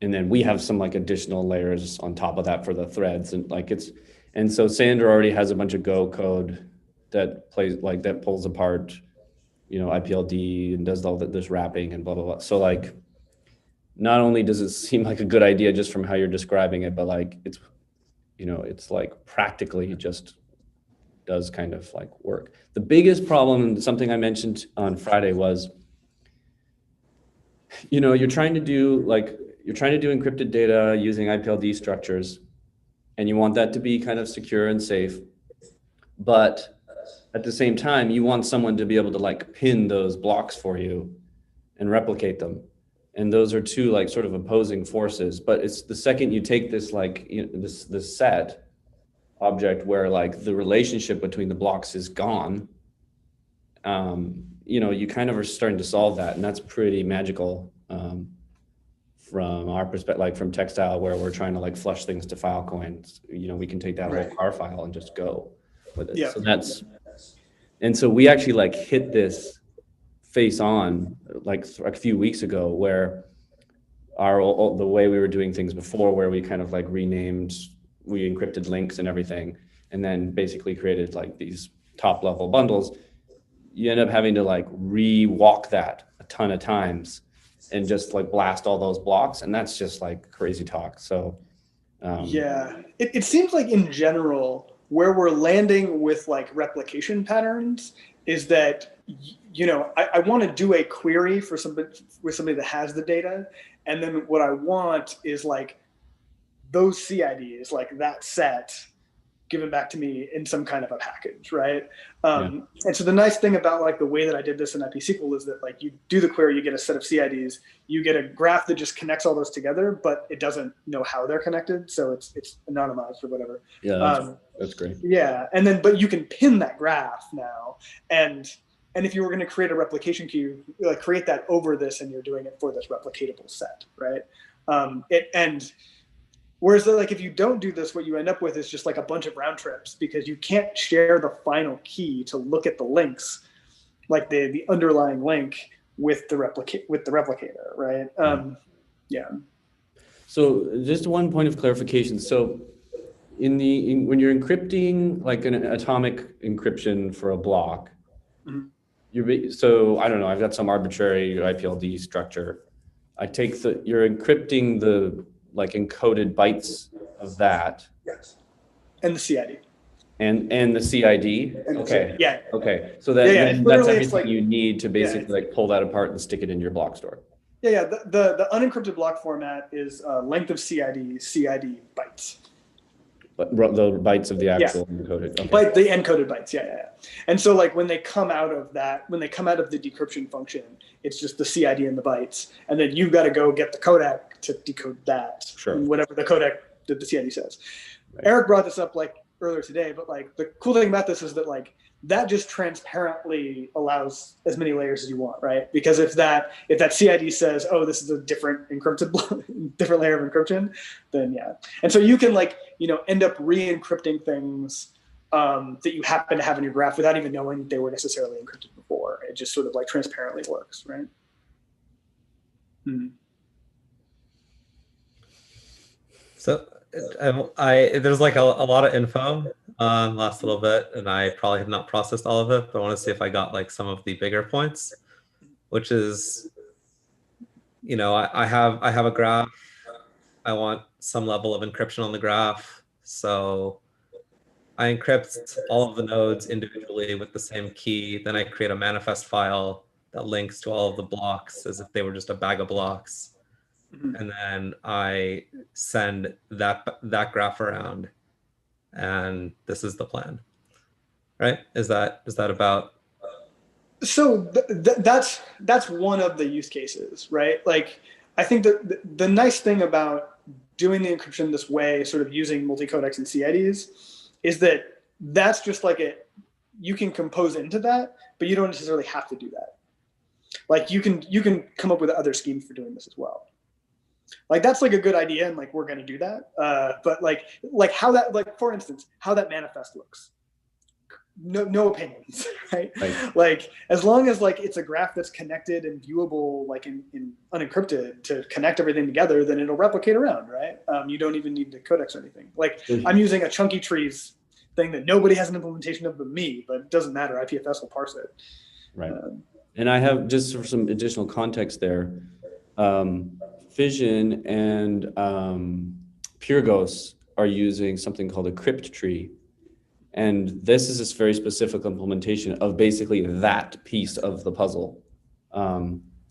then we have some like additional layers on top of that for the threads, and so Sandra already has a bunch of Go code that pulls apart, IPLD and does all this wrapping and blah, blah, blah. So like, not only does it seem like a good idea just from how you're describing it, but like it's like practically just does kind of like work. The biggest problem, something I mentioned on Friday, was, you're trying to do encrypted data using IPLD structures, and you want that to be kind of secure and safe. But at the same time, you want someone to be able to like pin those blocks for you and replicate them. And those are two like sort of opposing forces. But it's the second you take this like this set object where like the relationship between the blocks is gone, you kind of are starting to solve that, and that's pretty magical from our perspective, like from Textile, where we're trying to like flush things to Filecoin. We can take that whole car file and just go with it. Yeah. So we actually like hit this face on like a few weeks ago, where the way we were doing things before, where we kind of like renamed we encrypted links and everything, and then basically created like these top level bundles, you end up having to like re-walk that a ton of times and just like blast all those blocks. And that's just like crazy talk. So
yeah, it seems like in general, where we're landing with like replication patterns is that, you know, I want to do a query for somebody that has the data. And then what I want is like those CIDs, like that set, given back to me in some kind of a package, right? And so the nice thing about like the way that I did this in IPSQL is that like you do the query, you get a set of CIDs, you get a graph that just connects all those together, but it doesn't know how they're connected, so it's anonymized or whatever.
Yeah, that's great.
Yeah, and then but you can pin that graph now, and if you were going to create a replication queue, like create that over this, and you're doing it for this replicatable set, right? Whereas like if you don't do this, what you end up with is just like a bunch of round trips, because you can't share the final key to look at the links, like the underlying link with the replicator, right? Yeah.
So just one point of clarification. So when you're encrypting like an atomic encryption for a block, so I don't know, I've got some arbitrary IPLD structure. You're encrypting the like encoded bytes of that.
Yes. And the CID.
And the CID. Okay.
Yeah.
Okay. So that's everything
like,
you need to basically like pull that apart and stick it in your block store.
Yeah. The unencrypted block format is length of CID bytes.
But the bytes of the actual encoded.
Okay. The encoded bytes. Yeah. And so like when they come out of the decryption function, it's just the CID and the bytes, and then you've got to go get the codec to decode that.
Sure.
And whatever the codec that the CID says.
Right.
Eric brought this up like earlier today, but like the cool thing about this is that like that just transparently allows as many layers as you want, right? Because if that CID says, oh, this is a different different layer of encryption, then yeah. And so you can like, you know, end up re-encrypting things that you happen to have in your graph without even knowing they were necessarily encrypted before. It just sort of like transparently works, right?
So there's like a lot of info last little bit, and I probably have not processed all of it, but I want to see if I got like some of the bigger points, which is, you know, I have a graph. I want some level of encryption on the graph. So I encrypt all of the nodes individually with the same key. Then I create a manifest file that links to all of the blocks as if they were just a bag of blocks. And then I send that graph around, and this is the plan, right? Is that about?
So that's one of the use cases, right? Like I think that the nice thing about doing the encryption this way, sort of using multi-codecs and CIDs, is that that's just like you can compose into that, but you don't necessarily have to do that. Like you can come up with other schemes for doing this as well. Like that's like a good idea, and like we're going to do that. But like how that, like for instance, how that manifest looks, no opinions, right? Like as long as like it's a graph that's connected and viewable, like in unencrypted to connect everything together, then it'll replicate around, right? You don't even need the codecs or anything. Like I'm using a chunky trees thing that nobody has an implementation of but me, but it doesn't matter. IPFS will parse it.
Right. And I have, just for some additional context there, Fission and Purgos are using something called a crypt tree. And this is this very specific implementation of basically that piece of the puzzle,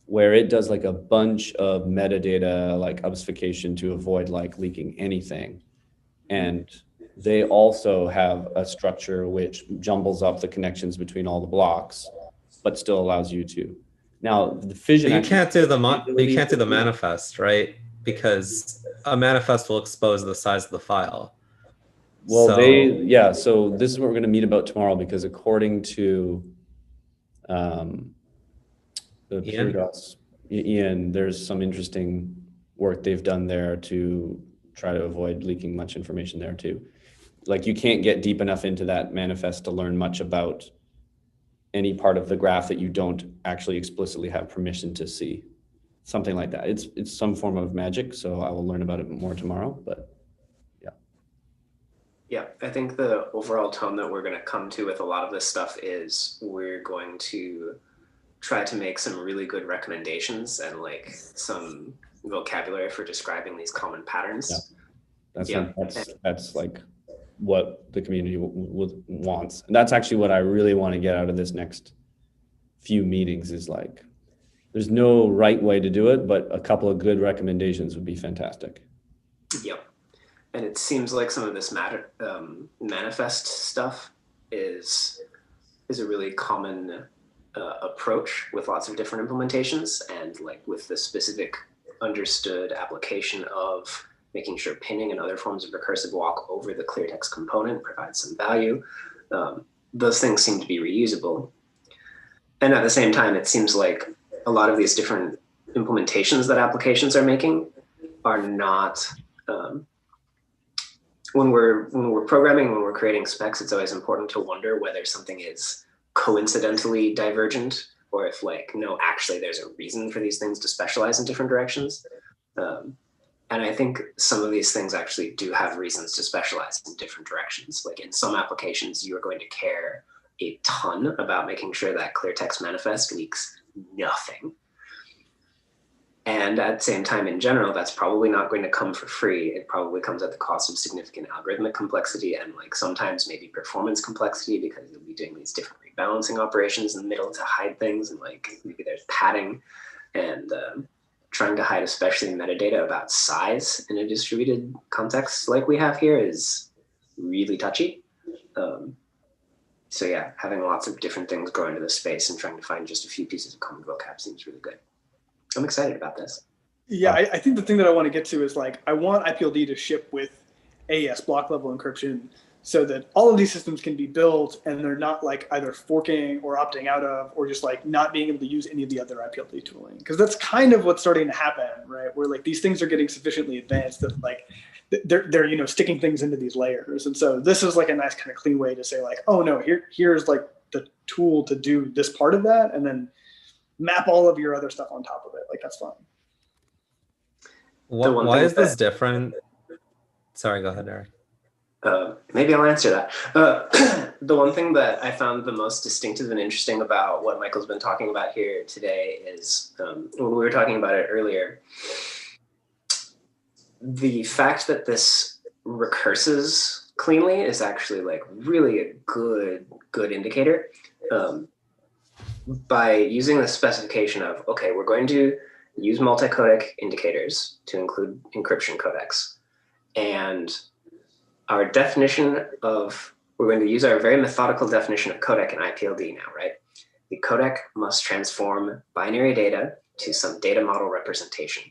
where it does like a bunch of metadata, like obfuscation to avoid like leaking anything. And they also have a structure which jumbles up the connections between all the blocks, but still allows you to. Now the Fission,
you can't do the manifest, right? Because a manifest will expose the size of the file.
Well, so this is what we're going to meet about tomorrow, because according to the Ian, there's some interesting work they've done there to try to avoid leaking much information there too. Like you can't get deep enough into that manifest to learn much about any part of the graph that you don't actually explicitly have permission to see. Something like that. It's some form of magic, so I will learn about it more tomorrow, but yeah.
Yeah, I think the overall tone that we're going to come to with a lot of this stuff is we're going to try to make some really good recommendations and like some vocabulary for describing these common patterns.
That's like what the community wants, and that's actually what I really want to get out of this next few meetings. Is like, there's no right way to do it, but a couple of good recommendations would be fantastic.
Yep. And it seems like some of this manifest stuff is a really common approach with lots of different implementations, and like with the specific understood application of making sure pinning and other forms of recursive walk over the clear text component provides some value. Those things seem to be reusable. And at the same time, it seems like a lot of these different implementations that applications are making are not, when we're programming, when we're creating specs, it's always important to wonder whether something is coincidentally divergent, or if like, no, actually there's a reason for these things to specialize in different directions. And I think some of these things actually do have reasons to specialize in different directions. Like in some applications, you are going to care a ton about making sure that clear text manifest leaks nothing. And at the same time, in general, that's probably not going to come for free. It probably comes at the cost of significant algorithmic complexity and like sometimes maybe performance complexity, because you'll be doing these different rebalancing operations in the middle to hide things, and like maybe there's padding, and trying to hide especially metadata about size in a distributed context like we have here is really touchy. So yeah, having lots of different things grow into the space and trying to find just a few pieces of common vocab seems really good. I'm excited about this.
Yeah, I think the thing that I want to get to is like, I want IPLD to ship with AES block level encryption so that all of these systems can be built and they're not like either forking or opting out of, or just like not being able to use any of the other IPLD tooling. Because that's kind of what's starting to happen, right? Where like these things are getting sufficiently advanced that like they're sticking things into these layers. And so this is like a nice kind of clean way to say like, oh no, here's like the tool to do this part of that, and then map all of your other stuff on top of it. Like, that's fine.
Why is this different? Sorry, go ahead, Eric.
Maybe I'll answer that. The one thing that I found the most distinctive and interesting about what Michael's been talking about here today is, when we were talking about it earlier, the fact that this recurses cleanly is actually like really a good indicator. By using the specification of, okay, we're going to use multi-codec indicators to include encryption codecs. And our definition of, we're going to use our very methodical definition of codec in IPLD now, right? The codec must transform binary data to some data model representation.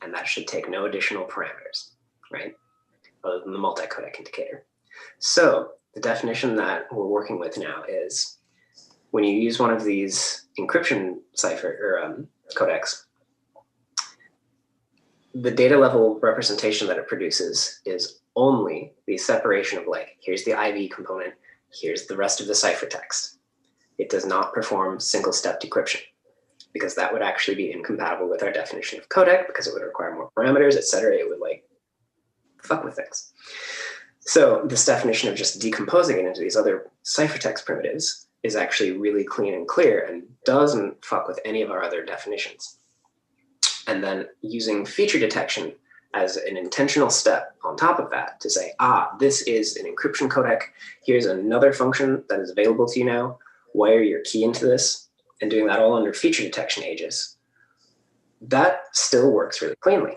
And that should take no additional parameters, right? Other than the multi-codec indicator. So the definition that we're working with now is, when you use one of these encryption cipher or codecs, the data level representation that it produces is only the separation of like, here's the IV component, here's the rest of the ciphertext. It does not perform single step decryption, because that would actually be incompatible with our definition of codec, because it would require more parameters, et cetera. It would like fuck with things. So this definition of just decomposing it into these other ciphertext primitives is actually really clean and clear and doesn't fuck with any of our other definitions. And then using feature detection as an intentional step on top of that to say, this is an encryption codec. Here's another function that is available to you now. Wire your key into this, and doing that all under feature detection aegis. That still works really cleanly.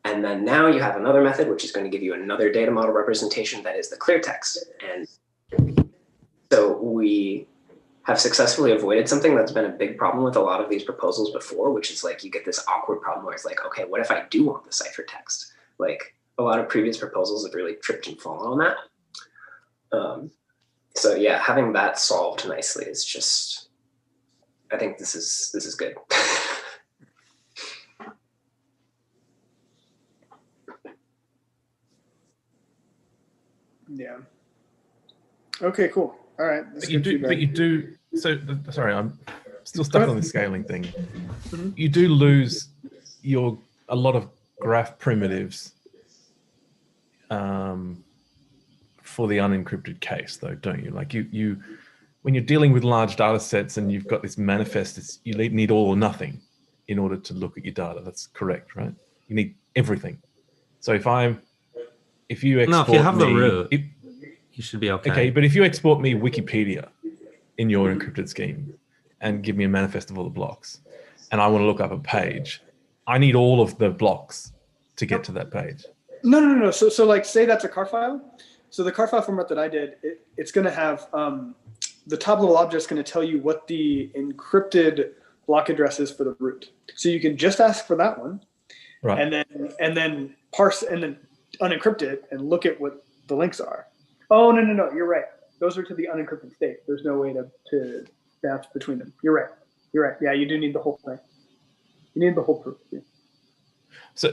And then now you have another method, which is going to give you another data model representation that is the clear text. And so we have successfully avoided something that's been a big problem with a lot of these proposals before, which is like, you get this awkward problem where it's like, okay, what if I do want the ciphertext? Like, a lot of previous proposals have really tripped and fallen on that. So yeah, having that solved nicely is just, I think this is good.
Yeah. Okay, cool. All right.
But you do. So sorry, I'm still stuck on the scaling thing.
Mm-hmm.
You do lose a lot of graph primitives for the unencrypted case, though, don't you? Like you when you're dealing with large data sets and you've got this manifest, you need all or nothing in order to look at your data. That's correct, right? You need everything. So if you export
if you have the
me,
root, you should be okay.
Okay, but if you export me Wikipedia in your encrypted scheme and give me a manifest of all the blocks, and I want to look up a page, I need all of the blocks to get to that page.
No. So like, say that's a car file. So the car file format that I did, it's going to have the top level object is going to tell you what the encrypted block address is for the root. So you can just ask for that one,
right?
And then parse and then unencrypt it and look at what the links are. Oh no, you're right. Those are to the unencrypted state. There's no way to bounce between them. You're right. Yeah, you do need the whole thing. You need the whole proof. Yeah.
So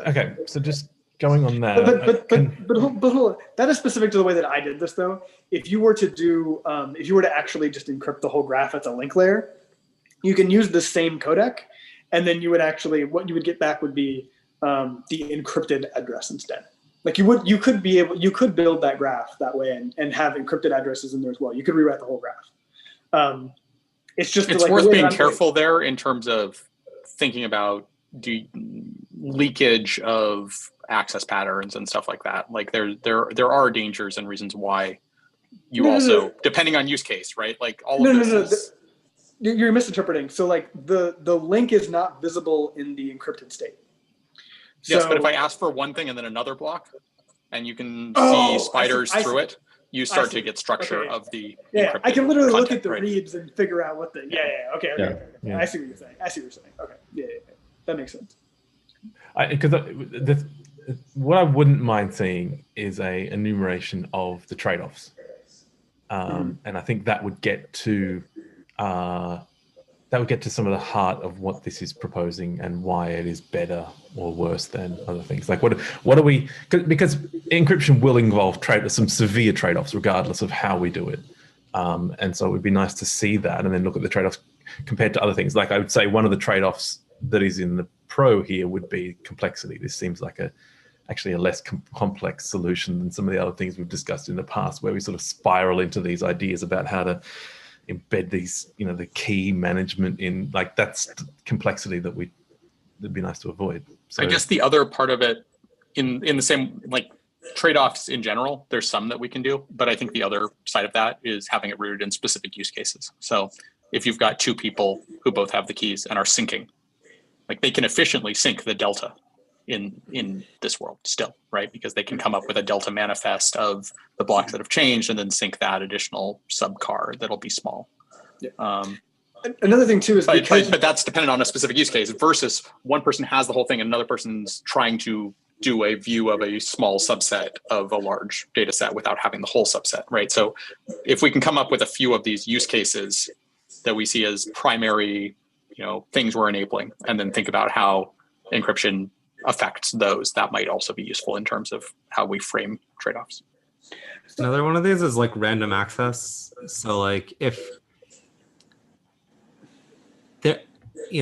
okay. So just going on that.
But hold on. That is specific to the way that I did this, though. If you were to actually just encrypt the whole graph at the link layer, you can use the same codec, and then what you would get back would be the encrypted address instead. Like you could build that graph that way and have encrypted addresses in there as well. You could rewrite the whole graph. It's
worth being careful there in terms of thinking about leakage of access patterns and stuff like that. Like there are dangers and reasons why you depending on use case, right? Like all of this.
You're misinterpreting. So like the link is not visible in the encrypted state.
Yes, but if I ask for one thing and then another block, and you can see spiders through it, you start to get structure of the encrypted
I can literally look
content,
at the reads and figure out what the okay.
Yeah.
I see what you're saying. Okay, yeah. That makes sense.
Because what I wouldn't mind seeing is a enumeration of the trade-offs, and I think that would get to some of the heart of what this is proposing and why it is better or worse than other things. Like what are we? Because encryption will involve some severe trade-offs, regardless of how we do it, and so it would be nice to see that and then look at the trade-offs compared to other things. Like I would say one of the trade-offs that is in the pro here would be complexity. This seems like actually a less complex solution than some of the other things we've discussed in the past, where we sort of spiral into these ideas about how to embed these, the key management in, like, that's complexity that'd be nice to avoid. So
I guess the other part of it in the same, like, trade-offs in general, there's some that we can do, but I think the other side of that is having it rooted in specific use cases. So if you've got two people who both have the keys and are syncing, like, they can efficiently sync the delta in this world still, right? Because they can come up with a delta manifest of the blocks that have changed and then sync that additional subcar that'll be small.
Yeah. Another thing too is
but that's dependent on a specific use case versus one person has the whole thing and another person's trying to do a view of a small subset of a large data set without having the whole subset, right? So if we can come up with a few of these use cases that we see as primary, things we're enabling, and then think about how encryption affects those, that might also be useful in terms of how we frame trade-offs.
Another one of these is like random access. So like if there,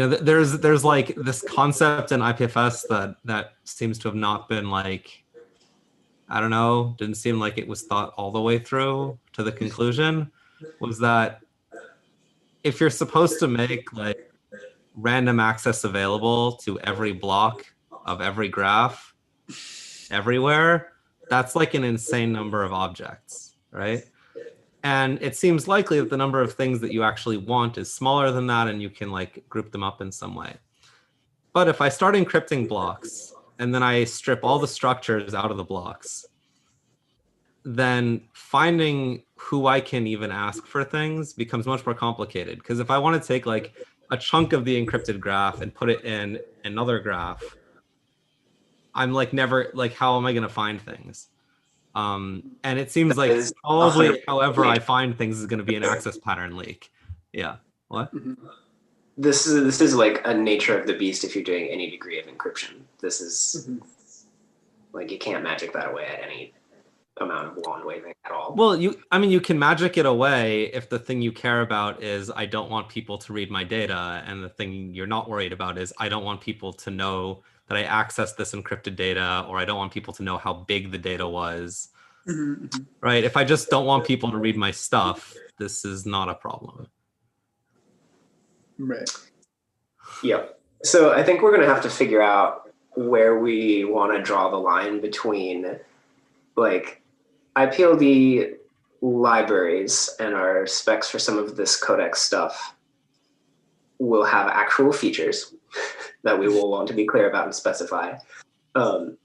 there's like this concept in IPFS that seems to have not been, like, I don't know, didn't seem like it was thought all the way through to the conclusion, was that if you're supposed to make like random access available to every block of every graph everywhere, that's like an insane number of objects, right? And it seems likely that the number of things that you actually want is smaller than that, and you can like group them up in some way. But if I start encrypting blocks and then I strip all the structures out of the blocks, then finding who I can even ask for things becomes much more complicated. Because if I want to take like a chunk of the encrypted graph and put it in another graph, I'm like never, like, how am I going to find things? And it seems like probably however I find things is going to be an access pattern leak. Yeah. What?
This is like a nature of the beast if you're doing any degree of encryption. This is like, you can't magic that away at any amount of wand waving at all.
Well, you can magic it away if the thing you care about is I don't want people to read my data, and the thing you're not worried about is I don't want people to know that I accessed this encrypted data, or I don't want people to know how big the data was. right? If I just don't want people to read my stuff, this is not a problem.
Right.
Yep. So I think we're going to have to figure out where we want to draw the line between like IPLD libraries and our specs for some of this codec stuff will have actual features that we will want to be clear about and specify. And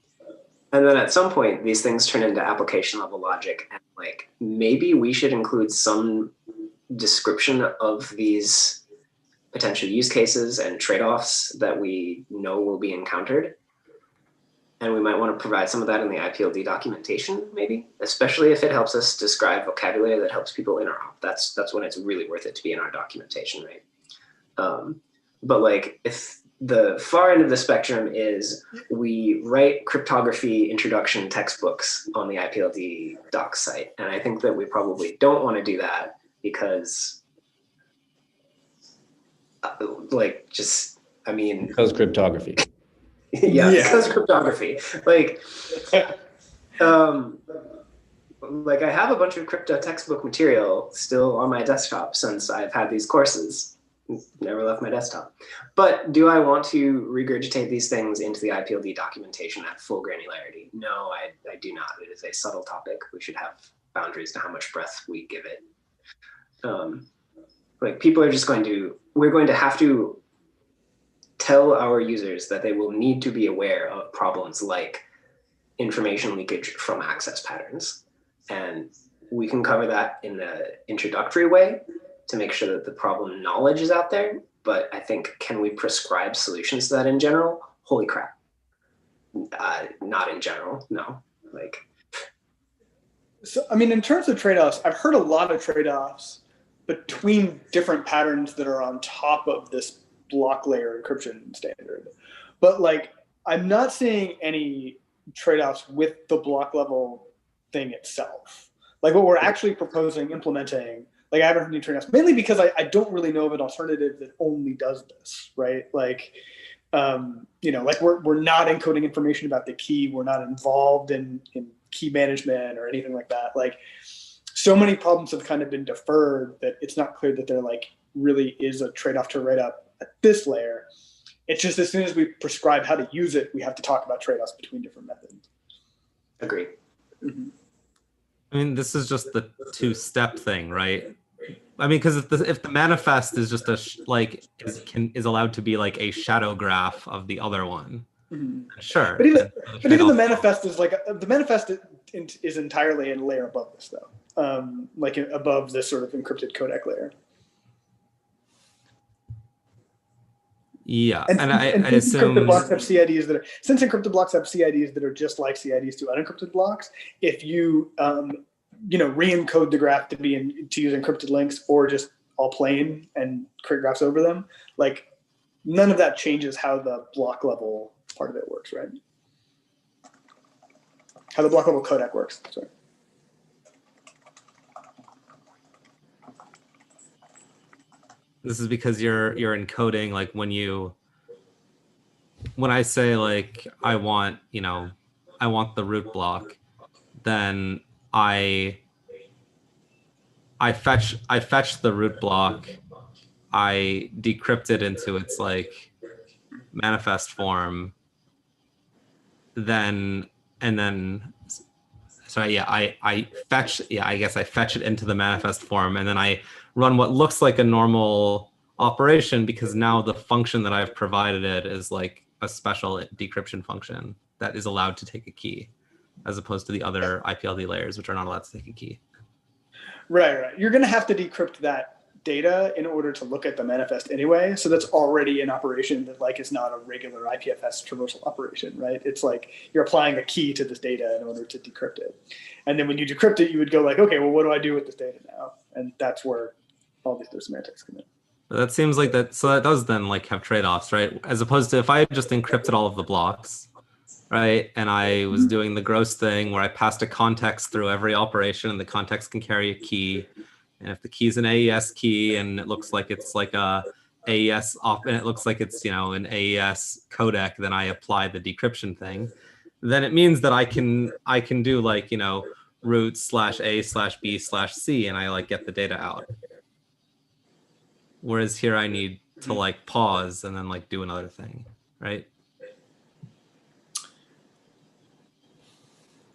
then at some point, these things turn into application level logic. And like maybe we should include some description of these potential use cases and trade-offs that we know will be encountered. And we might want to provide some of that in the IPLD documentation, maybe, especially if it helps us describe vocabulary that helps people interop. That's when it's really worth it to be in our documentation, right? But like if the far end of the spectrum is we write cryptography introduction textbooks on the IPLD docs site. And I think that we probably don't want to do that because like just, I mean.
Because cryptography.
Yeah, because cryptography. Like, like I have a bunch of crypto textbook material still on my desktop since I've had these courses. Never left my desktop. But do I want to regurgitate these things into the IPLD documentation at full granularity? No, I do not. It is a subtle topic. We should have boundaries to how much breadth we give it. Like people are just we're going to have to tell our users that they will need to be aware of problems like information leakage from access patterns. And we can cover that in an introductory way to make sure that the problem knowledge is out there. But I think, can we prescribe solutions to that in general? Holy crap. Not in general, no. Like.
So, I mean, in terms of trade-offs, I've heard a lot of trade-offs between different patterns that are on top of this block layer encryption standard. But like, I'm not seeing any trade-offs with the block level thing itself. Like what we're actually proposing, implementing, like I haven't heard any trade-offs, mainly because I don't really know of an alternative that only does this, right? Like, you know, like we're not encoding information about the key. We're not involved in key management or anything like that. Like so many problems have kind of been deferred that it's not clear that there like really is a trade-off to write up at this layer. It's just as soon as we prescribe how to use it, we have to talk about trade-offs between different methods.
Agree.
Mm-hmm.
I mean, this is just the two-step thing, right? I mean, because if the manifest is just is allowed to be like a shadow graph of the other one, sure.
But even the manifest is like the manifest is entirely in a layer above this, though, like above this sort of encrypted codec layer.
Yeah,
and
I assume
encrypted blocks have CIDs since encrypted blocks have CIDs that are just like CIDs to unencrypted blocks. If you re-encode the graph to use encrypted links or just all plain and create graphs over them, like none of that changes how the block level part of it works, right? How the block level codec works. Sorry.
This is because you're encoding, like when I say like I want the root block, then I fetch the root block, I decrypt it into its like manifest form, I fetch it into the manifest form, and then I run what looks like a normal operation because now the function that I've provided it is like a special decryption function that is allowed to take a key, as opposed to the other IPLD layers, which are not allowed to take a key.
Right. You're going to have to decrypt that data in order to look at the manifest anyway. So that's already an operation that like is not a regular IPFS traversal operation, right? It's like you're applying a key to this data in order to decrypt it. And then when you decrypt it, you would go like, okay, well, what do I do with this data now? And that's where all these semantics come in.
That seems like that. So that does then like have trade-offs, right? As opposed to if I just encrypted all of the blocks, right? And I was doing the gross thing where I passed a context through every operation, and the context can carry a key. And if the key is an AES key and it looks like it's like a AES and it looks like it's an AES codec, then I apply the decryption thing. Then it means that I can do like root/a/b/c, and I like get the data out. Whereas here I need to like pause and then like do another thing, right?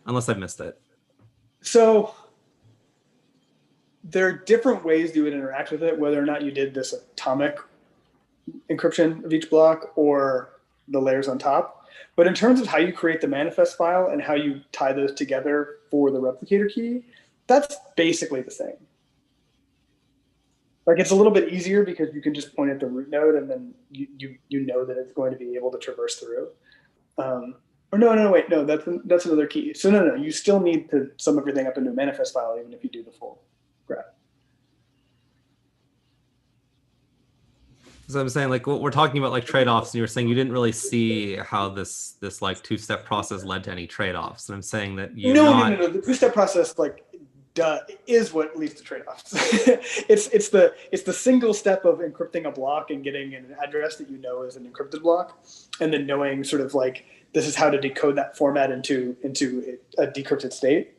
Unless I've missed it.
So there are different ways you would interact with it, whether or not you did this atomic encryption of each block or the layers on top. But in terms of how you create the manifest file and how you tie those together for the replicator key, that's basically the same. Like it's a little bit easier because you can just point at the root node and then you know that it's going to be able to traverse through. Or no, that's another key. So no, you still need to sum everything up into a manifest file even if you do the full graph.
So I'm saying like we're talking about like trade-offs, and you were saying you didn't really see how this like two-step process led to any trade-offs. And I'm saying that
No. The two-step process is what leads to trade-offs. it's the single step of encrypting a block and getting an address that you know is an encrypted block, and then knowing sort of like this is how to decode that format into a decrypted state.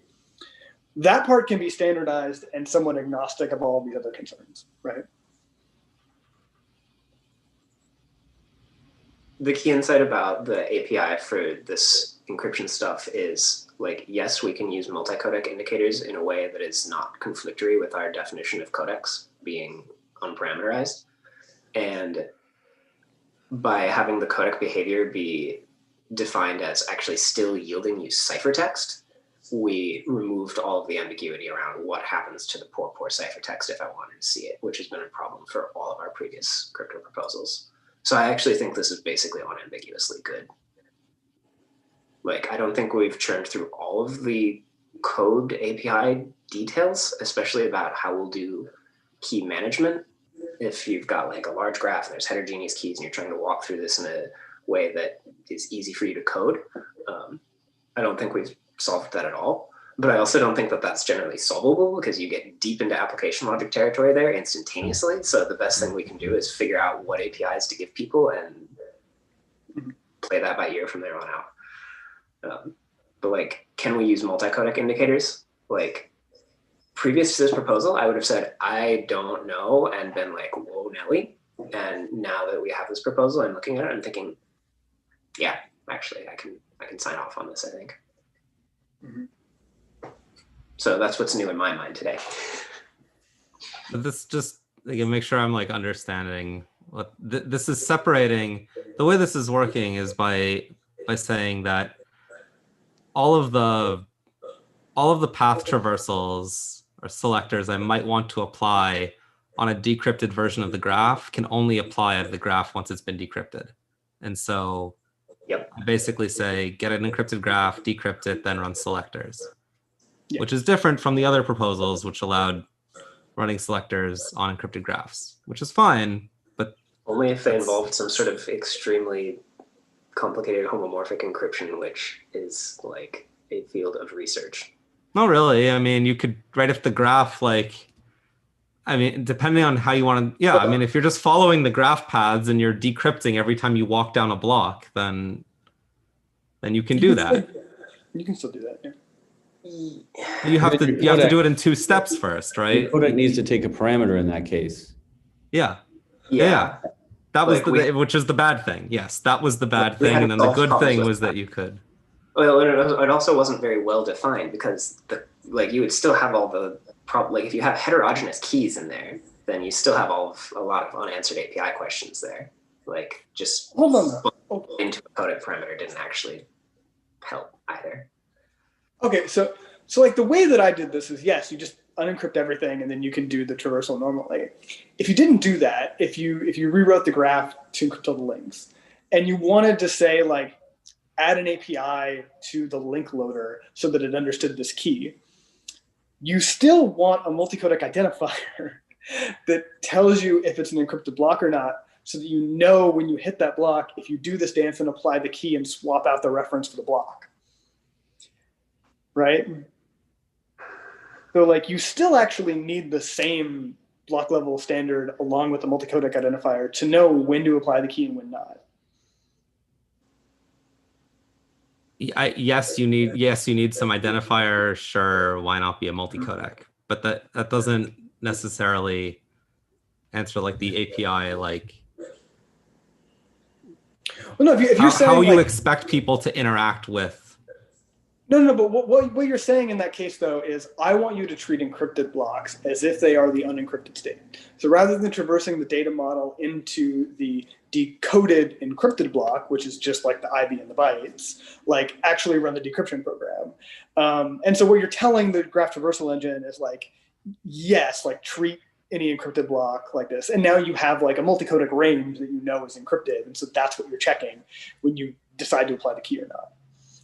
That part can be standardized and somewhat agnostic of all the other concerns, right?
The key insight about the API for this encryption stuff is like, yes, we can use multi-codec indicators in a way that is not conflictory with our definition of codecs being unparameterized. And by having the codec behavior be defined as actually still yielding you ciphertext, we removed all of the ambiguity around what happens to the poor ciphertext if I wanted to see it, which has been a problem for all of our previous crypto proposals. So I actually think this is basically unambiguously good. Like, I don't think we've churned through all of the code API details, especially about how we'll do key management. If you've got like a large graph and there's heterogeneous keys and you're trying to walk through this in a way that is easy for you to code, I don't think we've solved that at all. But I also don't think that that's generally solvable because you get deep into application logic territory there instantaneously. So the best thing we can do is figure out what APIs to give people and play that by ear from there on out. But like, can we use multi-codec indicators? Like, previous to this proposal, I would have said, I don't know, and been like, whoa, Nelly. And now that we have this proposal, I'm looking at it and thinking, yeah, actually, I can sign off on this, I think.
Mm-hmm.
So that's what's new in my mind today.
This just again, make sure I'm like understanding what this is separating. The way this is working is by saying that all of the path traversals or selectors I might want to apply on a decrypted version of the graph can only apply at the graph once it's been decrypted. And so I basically say, get an encrypted graph, decrypt it, then run selectors, which is different from the other proposals, which allowed running selectors on encrypted graphs, which is fine, but
only if they involved some sort of extremely complicated homomorphic encryption, which is like a field of research.
Not really. I mean, you could write if the graph, like, I mean, depending on how you want to, I mean, if you're just following the graph paths and you're decrypting every time you walk down a block, then you can do that.
You can still do that,
You have to do it in 2 steps first, right?
The codec needs to take a parameter in that case.
Yeah. That was which is the bad thing. Yes, that was the bad thing, and then the good thing was that you could.
Well, it also wasn't very well defined because you would still have all the like if you have heterogeneous keys in there, then you still have a lot of unanswered API questions there. Like just
hold on
into a codec parameter didn't actually help either.
Okay, so like the way that I did this is, yes, you just unencrypt everything and then you can do the traversal normally. If you didn't do that, if you rewrote the graph to encrypt all the links and you wanted to say like add an API to the link loader so that it understood this key, you still want a multi-codec identifier that tells you if it's an encrypted block or not, so that you know when you hit that block, if you do this dance and apply the key and swap out the reference for the block. Right? So like you still actually need the same block level standard along with the multi-codec identifier to know when to apply the key and when not.
yes, you need some identifier. Sure, why not be a multi-codec? But that doesn't necessarily answer like the API, like
Well, no, if you're saying
how you
like,
expect people to interact with.
No, but what you're saying in that case, though, is I want you to treat encrypted blocks as if they are the unencrypted state. So rather than traversing the data model into the decoded encrypted block, which is just like the IB and the bytes, like actually run the decryption program. And so what you're telling the graph traversal engine is like, yes, like treat any encrypted block like this. And now you have like a multi-codec range that you know is encrypted. And so that's what you're checking when you decide to apply the key or not.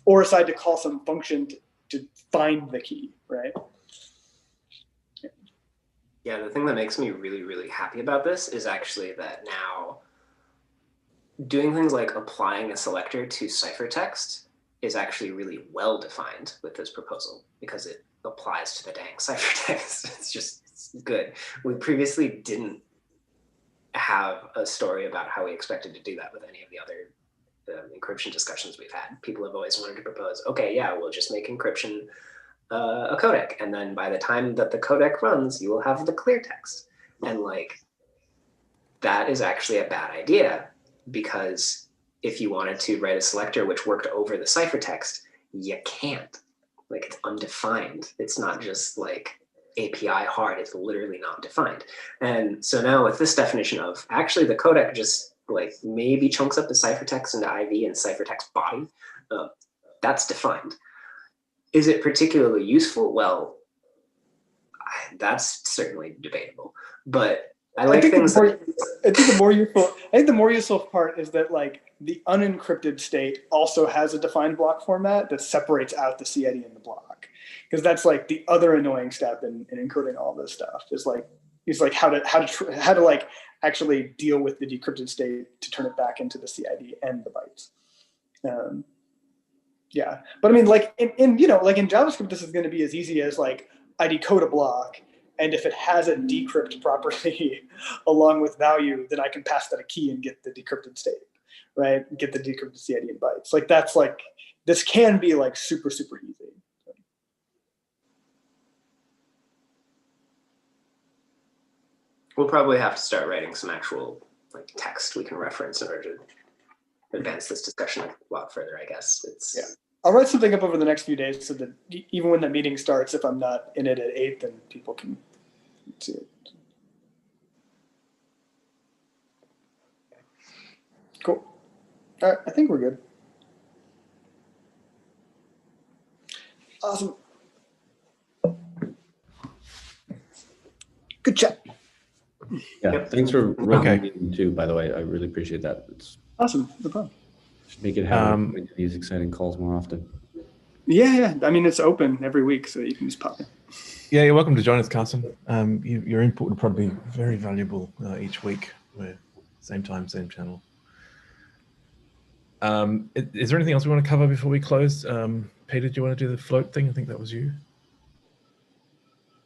Or decide to call some function to find the key, right?
Yeah, the thing that makes me really, really happy about this is actually that now doing things like applying a selector to ciphertext is actually really well defined with this proposal because it applies to the dang ciphertext. It's good. We previously didn't have a story about how we expected to do that with any of the other encryption discussions we've had. People have always wanted to propose, okay, yeah, we'll just make encryption a codec, and then by the time that the codec runs, you will have the clear text. And like, that is actually a bad idea, because if you wanted to write a selector which worked over the ciphertext, you can't. Like, it's undefined. It's not just like API hard, it's literally not defined. And so now with this definition of actually the codec just like maybe chunks up the ciphertext into IV and ciphertext body, that's defined. Is it particularly useful? Well, that's certainly debatable. But I think
the more useful part is that like the unencrypted state also has a defined block format that separates out the CID and the block, because that's like the other annoying step in encoding all this stuff is like how to like actually deal with the decrypted state to turn it back into the CID and the bytes. Yeah, but I mean, like in JavaScript, this is going to be as easy as like I decode a block, and if it has a decrypt property along with value, then I can pass that a key and get the decrypted state, right? Get the decrypted CID and bytes. Like that's like, this can be like super, super easy.
We'll probably have to start writing some actual like text we can reference in order to advance this discussion a lot further, I guess.
Yeah. I'll write something up over the next few days so that even when the meeting starts, if I'm not in it at 8, then people can see it. Cool. All right, I think we're good. Awesome. Good chat.
Yeah, thanks for running the meeting too, by the way. I really appreciate that. It's
awesome. No problem.
Should make it happen these exciting calls more often.
Yeah. I mean, it's open every week, so you can just pop in.
Yeah, you're welcome to join us, Carson. Your input would probably be very valuable each week. We're same time, same channel. Is there anything else we want to cover before we close? Peter, do you want to do the float thing? I think that was you.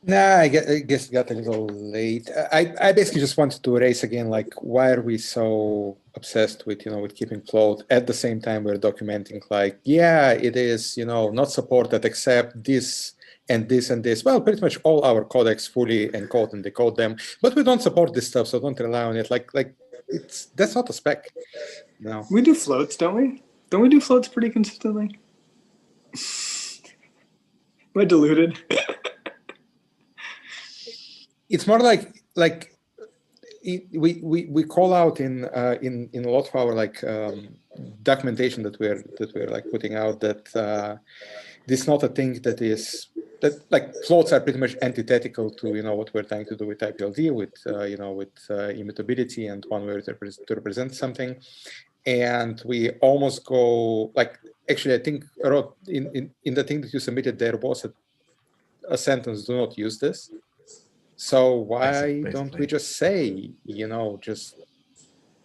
Nah, I guess it got a little late. I basically just wanted to raise again, like, why are we so obsessed with, with keeping float at the same time we're documenting, like, yeah, it is, not supported except this and this and this. Well, pretty much all our codecs fully encode and decode them, but we don't support this stuff, so don't rely on it. Like that's not a spec. No.
We do floats, don't we? Don't we do floats pretty consistently? Am I deluded?
It's more like we call out in a lot of our documentation that we're like putting out that this is not a thing that like floats are pretty much antithetical to what we're trying to do with IPLD with immutability and one way to represent something, and we almost go like, actually I think I wrote in the thing that you submitted there was a sentence, do not use this. So why don't we just say,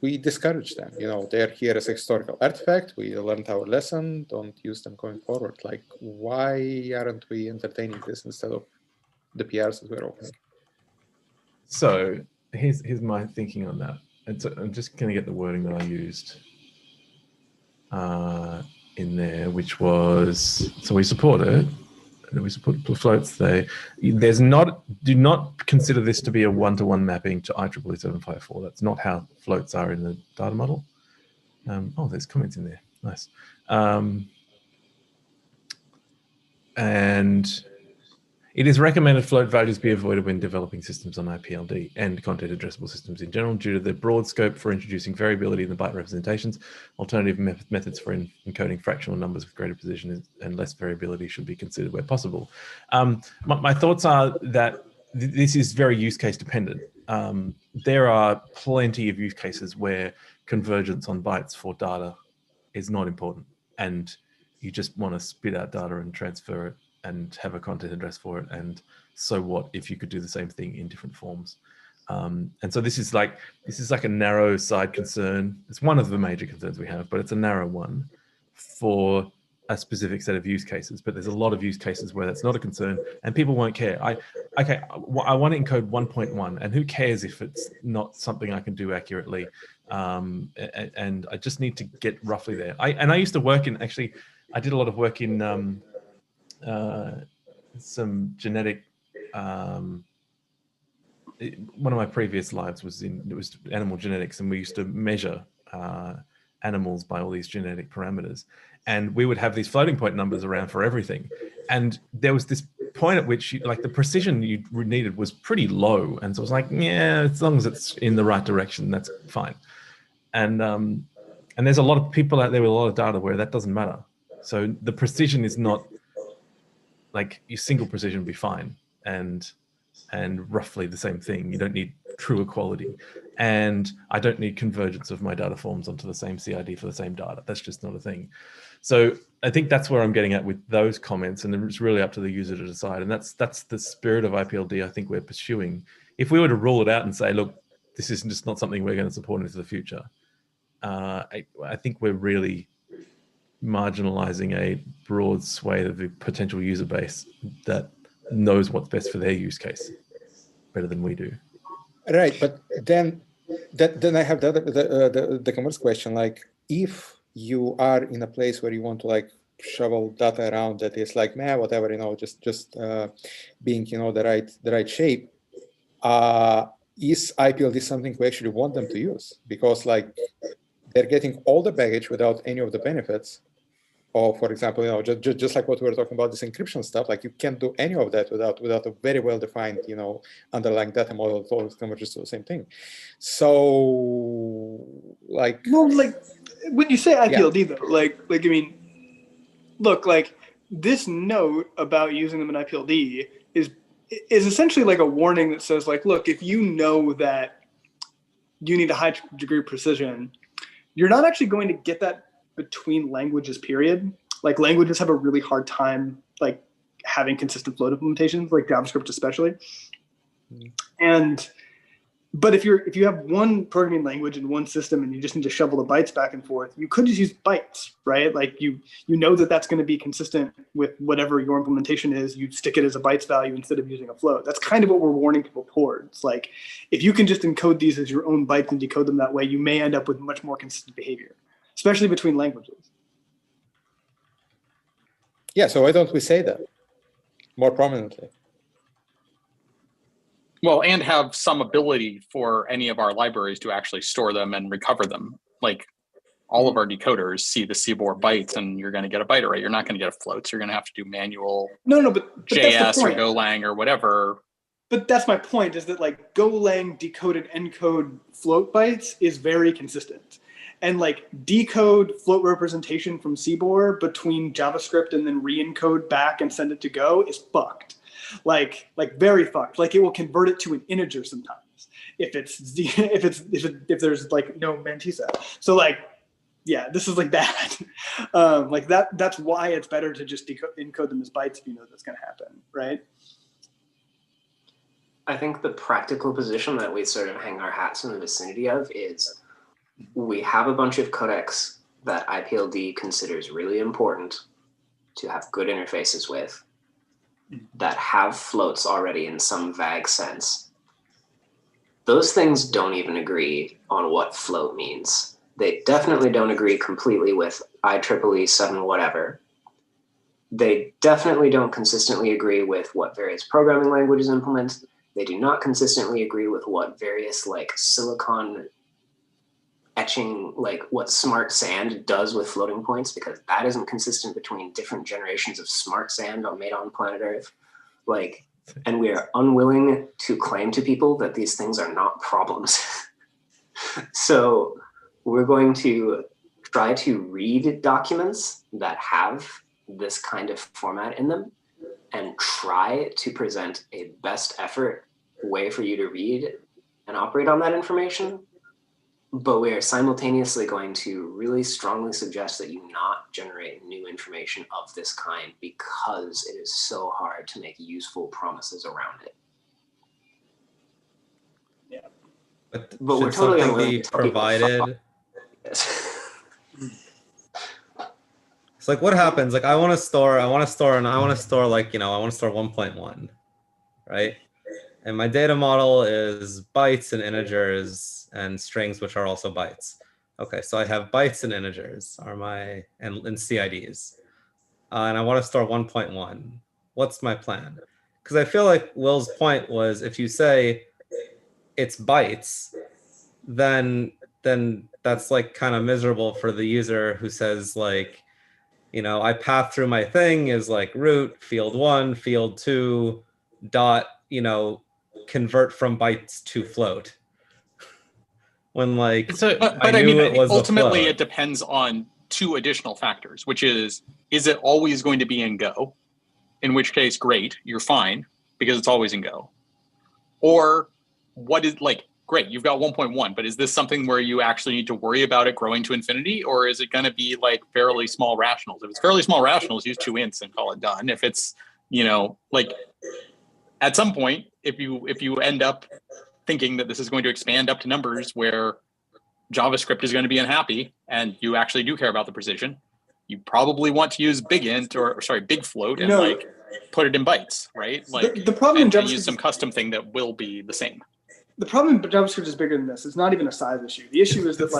we discourage them, they're here as a historical artifact, we learned our lesson, don't use them going forward. Like, why aren't we entertaining this instead of the PRs that we're opening?
So here's my thinking on that. I'm just going to get the wording that I used. in there, which was, so we support it. We support floats there. There's not, do not consider this to be a one-to-one mapping to IEEE 754. That's not how floats are in the data model. Oh, there's comments in there. Nice. And it is recommended float values be avoided when developing systems on IPLD and content addressable systems in general due to the broad scope for introducing variability in the byte representations. Alternative methods for encoding fractional numbers with greater precision and less variability should be considered where possible. My thoughts are that this is very use case dependent. There are plenty of use cases where convergence on bytes for data is not important, and you just want to spit out data and transfer it and have a content address for it, and so what if you could do the same thing in different forms? And so this is like a narrow side concern. It's one of the major concerns we have, but it's a narrow one for a specific set of use cases. But there's a lot of use cases where that's not a concern and people won't care. I want to encode 1.1, and who cares if it's not something I can do accurately? And I just need to get roughly there. I used to work in, actually, I did a lot of work in some genetic, one of my previous lives was animal genetics, and we used to measure animals by all these genetic parameters, and we would have these floating point numbers around for everything. And there was this point at which the precision you needed was pretty low, and so it was like, yeah, as long as it's in the right direction, that's fine. And there's a lot of people out there with a lot of data where that doesn't matter. So the precision is not, like, your single precision would be fine, and roughly the same thing. You don't need true equality, and I don't need convergence of my data forms onto the same CID for the same data. That's just not a thing. So I think that's where I'm getting at with those comments, and it's really up to the user to decide. And that's the spirit of IPLD I think we're pursuing. If we were to rule it out and say, look, this is just not something we're going to support into the future, I think we're really marginalizing a broad swathe of the potential user base that knows what's best for their use case better than we do.
Right, but then I have the converse question. Like, if you are in a place where you want to shovel data around that is like, man, whatever, just being the right shape, is IPLD something we actually want them to use? Because they're getting all the baggage without any of the benefits. Or, for example, just like what we were talking about, this encryption stuff, you can't do any of that without a very well-defined, underlying data model that always converges to the same thing. So,
when you say IPLD, though, I mean, look, this note about using them in IPLD is essentially a warning that says, look, if you know that you need a high degree of precision, you're not actually going to get that between languages, period. Languages have a really hard time having consistent float implementations, JavaScript especially. But if you have one programming language in one system and you just need to shovel the bytes back and forth, you could just use bytes, right? You know that that's going to be consistent with whatever your implementation is. You stick it as a bytes value instead of using a float. That's kind of what we're warning people towards. If you can just encode these as your own bytes and decode them that way, you may end up with much more consistent behavior, especially between languages.
Yeah, so why don't we say that more prominently?
Well, and have some ability for any of our libraries to actually store them and recover them. All of our decoders see the CBOR bytes, and you're going to get a byte array. You're not going to get a float, so you're going to have to do manual
but
JS or Golang or whatever.
But that's my point, is that Golang decoded encode float bytes is very consistent. And decode float representation from CBOR between JavaScript and then re-encode back and send it to Go is fucked. Very fucked. It will convert it to an integer sometimes if there's no mantissa. So yeah, this is that. That's why it's better to just encode them as bytes if you know that's going to happen, right?
I think the practical position that we sort of hang our hats in the vicinity of is we have a bunch of codecs that IPLD considers really important to have good interfaces with that have floats already in some vague sense. Those things don't even agree on what float means. They definitely don't agree completely with IEEE 7 whatever. They definitely don't consistently agree with what various programming languages implement. They do not consistently agree with what various like silicon etching, like what smart sand does with floating points, because that isn't consistent between different generations of smart sand made on planet Earth. Like, and we are unwilling to claim to people that these things are not problems. So we're going to try to read documents that have this kind of format in them and try to present a best effort way for you to read and operate on that information. But we are simultaneously going to really strongly suggest that you not generate new information of this kind, because it is so hard to make useful promises around it.
Yeah.
But
we're
should
totally
something
unwilling
be
to tell people to
provided?
Yes.
It's like, what happens? Like, I want to store like, I want to store 1.1, right? And my data model is bytes and integers and strings, which are also bytes. Okay, so I have bytes and integers and CIDs. And I want to store 1.1. What's my plan? Because I feel like Will's point was, if you say it's bytes, then that's like kind of miserable for the user who says like, I path through my thing is like root, field 1, field 2, dot, convert from bytes to float. When like,
but
I knew it was
ultimately
a float.
it depends on two additional factors, which is it always going to be in Go? In which case, great, you're fine because it's always in Go. Or what is like, great, you've got 1.1, but is this something where you actually need to worry about it growing to infinity? Or is it going to be like fairly small rationals? If it's fairly small rationals, use 2 ints and call it done. If it's, like at some point, if you end up thinking that this is going to expand up to numbers where JavaScript is going to be unhappy and you actually do care about the precision, you probably want to use big float and like put it in bytes, right? Like
the problem in JavaScript
and use some custom thing that will be the same.
The problem in JavaScript is bigger than this. It's not even a size issue. The issue is that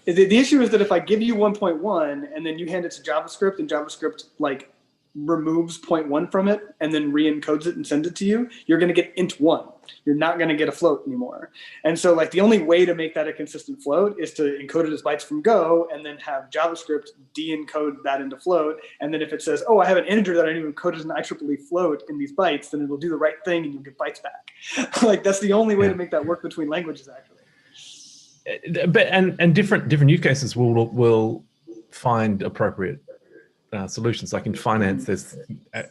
the issue is that if I give you 1.1 and then you hand it to JavaScript and JavaScript like removes 0.1 from it and then re-encodes it and sends it to you, you're going to get int1. You're not going to get a float anymore. And so like the only way to make that a consistent float is to encode it as bytes from Go and then have JavaScript de-encode that into float. And then if it says, oh, I have an integer that I need to encode as an IEEE float in these bytes, then it'll do the right thing and you'll get bytes back. Like that's the only way to make that work between languages actually.
But and different use cases will find appropriate solutions. Like in finance,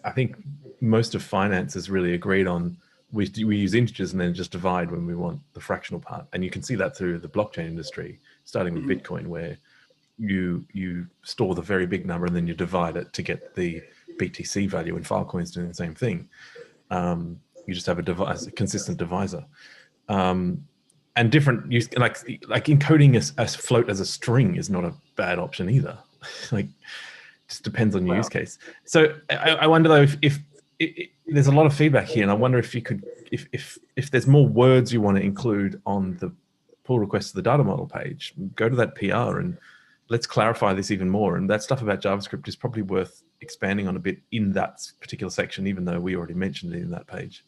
I think most of finance is really agreed on. We use integers and then just divide when we want the fractional part, and you can see that through the blockchain industry, starting with Bitcoin, where you store the very big number and then you divide it to get the BTC value, and Filecoin's doing the same thing. You just have a consistent divisor. And different use, like encoding a float as a string is not a bad option either. Like, just depends on your use case. So I wonder though if there's a lot of feedback here, and I wonder if you could, if there's more words you want to include on the pull request to the data model page, go to that PR and let's clarify this even more. And that stuff about JavaScript is probably worth expanding on a bit in that particular section, even though we already mentioned it in that page.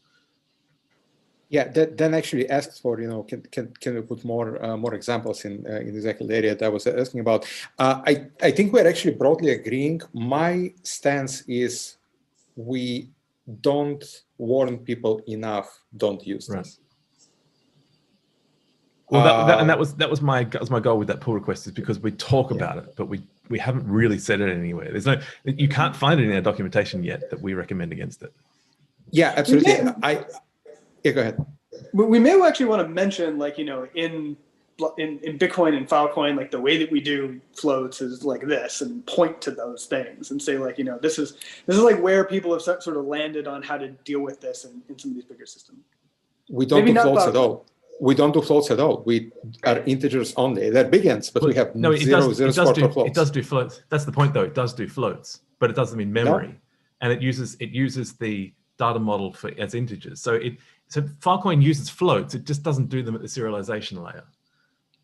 Yeah, that then actually asks for, can we put more examples in exactly the area that I was asking about. I think we're actually broadly agreeing. My stance is we don't warn people enough. Don't use this.
Well, that was my goal with that pull request, is because we talk about it, but we haven't really said it anywhere. You can't find it in our documentation yet that we recommend against it.
Yeah, absolutely. Yeah, go ahead.
We may actually want to mention, like, in Bitcoin and Filecoin, like the way that we do floats is like this, and point to those things and say, like, this is like where people have sort of landed on how to deal with this in some of these bigger systems.
We don't do floats at all. We don't do floats at all. We are integers only. They're big ends, but we have zero support for floats.
It does do floats. That's the point, though. It does do floats, but it doesn't mean memory, no. And it uses the data model as integers. So Filecoin uses floats. It just doesn't do them at the serialization layer.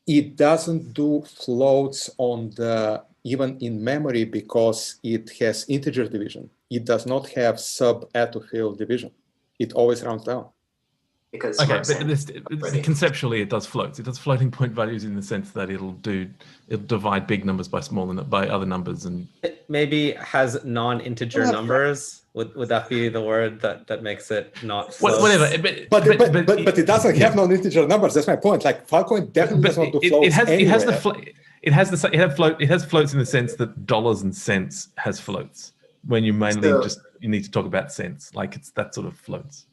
It doesn't do floats on the even in memory because it has integer division. It does not have sub-attofill division. It always rounds down.
Because
Okay,
Smart
but
Sand-
conceptually it does floats. It does floating point values in the sense that it'll divide big numbers by by other numbers, and
It maybe has non-integer numbers. Would that be the word that makes it not floats?
whatever.
But it doesn't have non-integer numbers. That's my point. Like Filecoin definitely does not do floats
it has floats in the sense that dollars and cents has floats. When you mainly you need to talk about cents, like it's that sort of floats.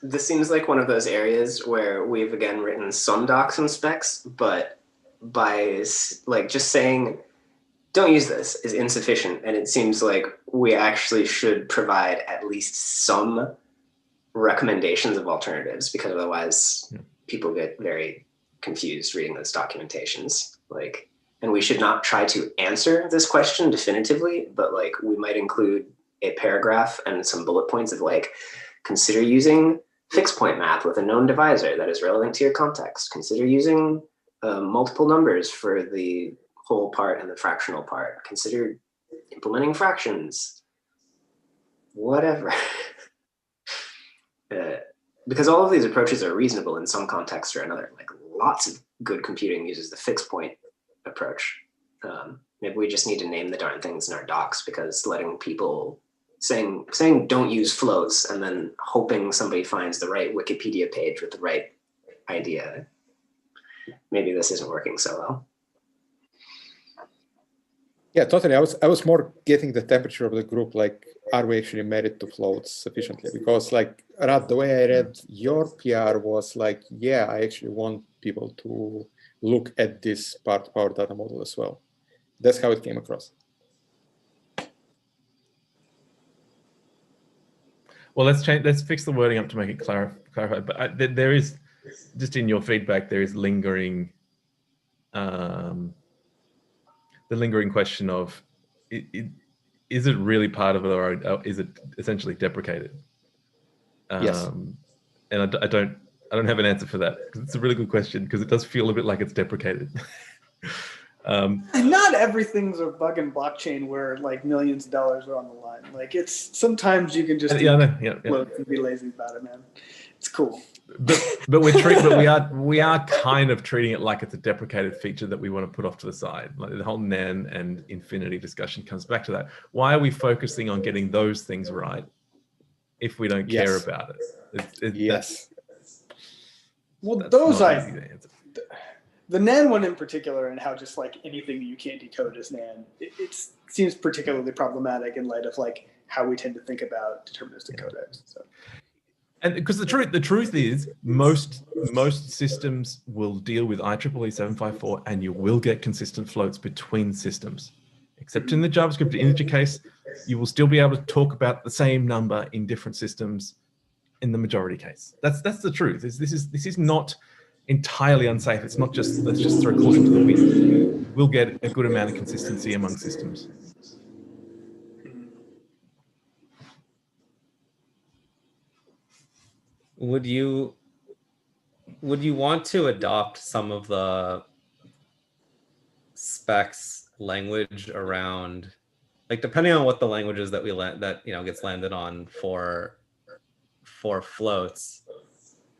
This seems like one of those areas where we've again written some docs and specs, but by like just saying don't use this is insufficient, and it seems like we actually should provide at least some recommendations of alternatives, because otherwise people get very confused reading those documentations. Like, and we should not try to answer this question definitively, but like we might include a paragraph and some bullet points of like, consider using fixed point math with a known divisor that is relevant to your context. Consider using multiple numbers for the whole part and the fractional part. Consider implementing fractions, whatever. Because all of these approaches are reasonable in some context or another. Like lots of good computing uses the fixed point approach. Maybe we just need to name the darn things in our docs, because letting people saying don't use floats and then hoping somebody finds the right Wikipedia page with the right idea, maybe this isn't working so well.
Yeah, totally. I was more getting the temperature of the group, like, are we actually married to floats sufficiently? Because like, Rad, the way I read your PR was like, yeah, I actually want people to look at this part of our data model as well. That's how it came across.
Well, let's fix the wording up to make it clarify. But there is, just in your feedback, there is lingering, the lingering question of, is it really part of it, or is it essentially deprecated?
Yes.
And I don't have an answer for that, because it's a really good question, because it does feel a bit like it's deprecated.
Not everything's a bug in blockchain where like millions of dollars are on the line. Like it's sometimes you can just and be lazy about it, man. It's cool.
But we are kind of treating it like it's a deprecated feature that we want to put off to the side. Like the whole NAN and infinity discussion comes back to that. Why are we focusing on getting those things right if we don't care about it?
Yes.
Well, those the NAN one in particular, and how just like anything that you can't decode is NAN, it seems particularly problematic in light of like how we tend to think about deterministic codecs. So.
And because the truth is, most systems will deal with IEEE 754, and you will get consistent floats between systems. Except in the JavaScript integer case, you will still be able to talk about the same number in different systems in the majority case. That's the truth. This is not entirely unsafe. It's not just, let's just throw caution to the wind. We'll get a good amount of consistency among systems.
Would you want to adopt some of the specs language around, like, depending on what the languages that gets landed on for floats,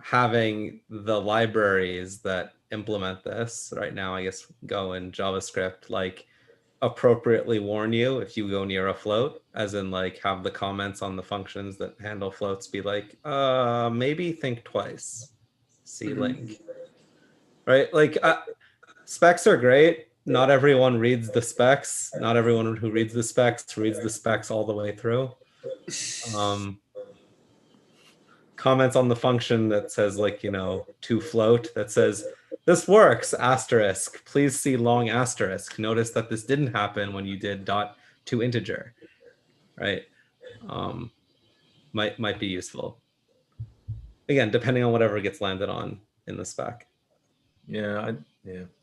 having the libraries that implement this right now, I guess Go and JavaScript, like, appropriately warn you if you go near a float, as in like have the comments on the functions that handle floats be like, maybe think twice, see link, right? Like specs are great. Not everyone reads the specs. Not everyone who reads the specs all the way through. Comments on the function that says like, to float, that says, this works, asterisk, please see long asterisk. Notice that this didn't happen when you did dot to integer, right? Might be useful. Again, depending on whatever gets landed on in the spec.
Yeah.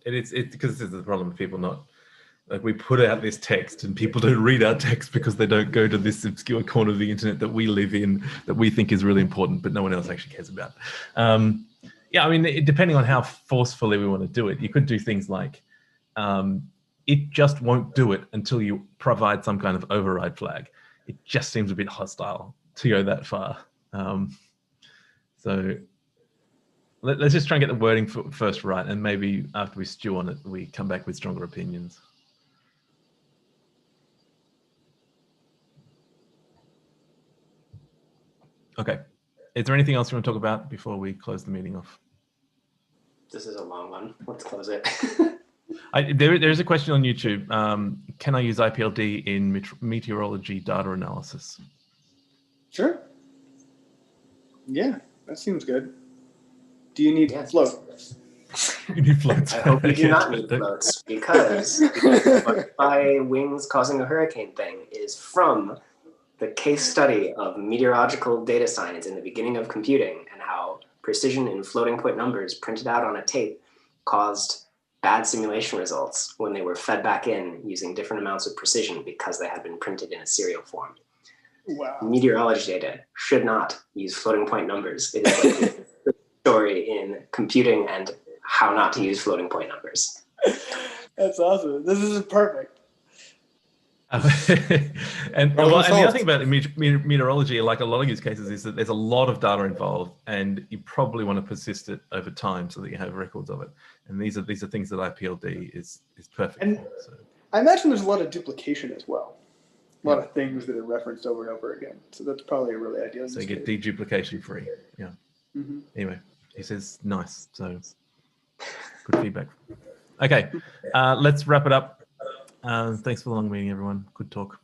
It's because this is the problem with people not, like, we put out this text and people don't read our text because they don't go to this obscure corner of the internet that we live in, that we think is really important, but no one else actually cares about. Yeah, I mean, depending on how forcefully we want to do it, you could do things like it just won't do it until you provide some kind of override flag. It just seems a bit hostile to go that far. So let's just try and get the wording first right, and maybe after we stew on it, we come back with stronger opinions. Okay. Is there anything else you want to talk about before we close the meeting off?
This is a long one. Let's close it.
There's a question on YouTube. Can I use IPLD in meteorology data analysis?
Sure. Yeah, that seems good. Do you need
Yes.
float?
You need floats.
I hope you do not need floats, because by wings causing a hurricane thing is from the case study of meteorological data science in the beginning of computing, and how precision in floating point numbers printed out on a tape caused bad simulation results when they were fed back in using different amounts of precision because they had been printed in a serial form.
Wow.
Meteorology data should not use floating point numbers. It is like the story in computing and how not to use floating point numbers.
That's awesome. This is perfect.
And the other thing about meteorology, like a lot of use cases, is that there's a lot of data involved, and you probably want to persist it over time so that you have records of it. And these are things that IPLD is perfect
And
for. So.
I imagine there's a lot of duplication as well. A lot of things that are referenced over and over again. So that's probably a really ideal use
So you get
case.
deduplication free. Yeah.
Mm-hmm.
Anyway, he says nice. So good feedback. Okay, let's wrap it up. Thanks for the long meeting, everyone. Good talk.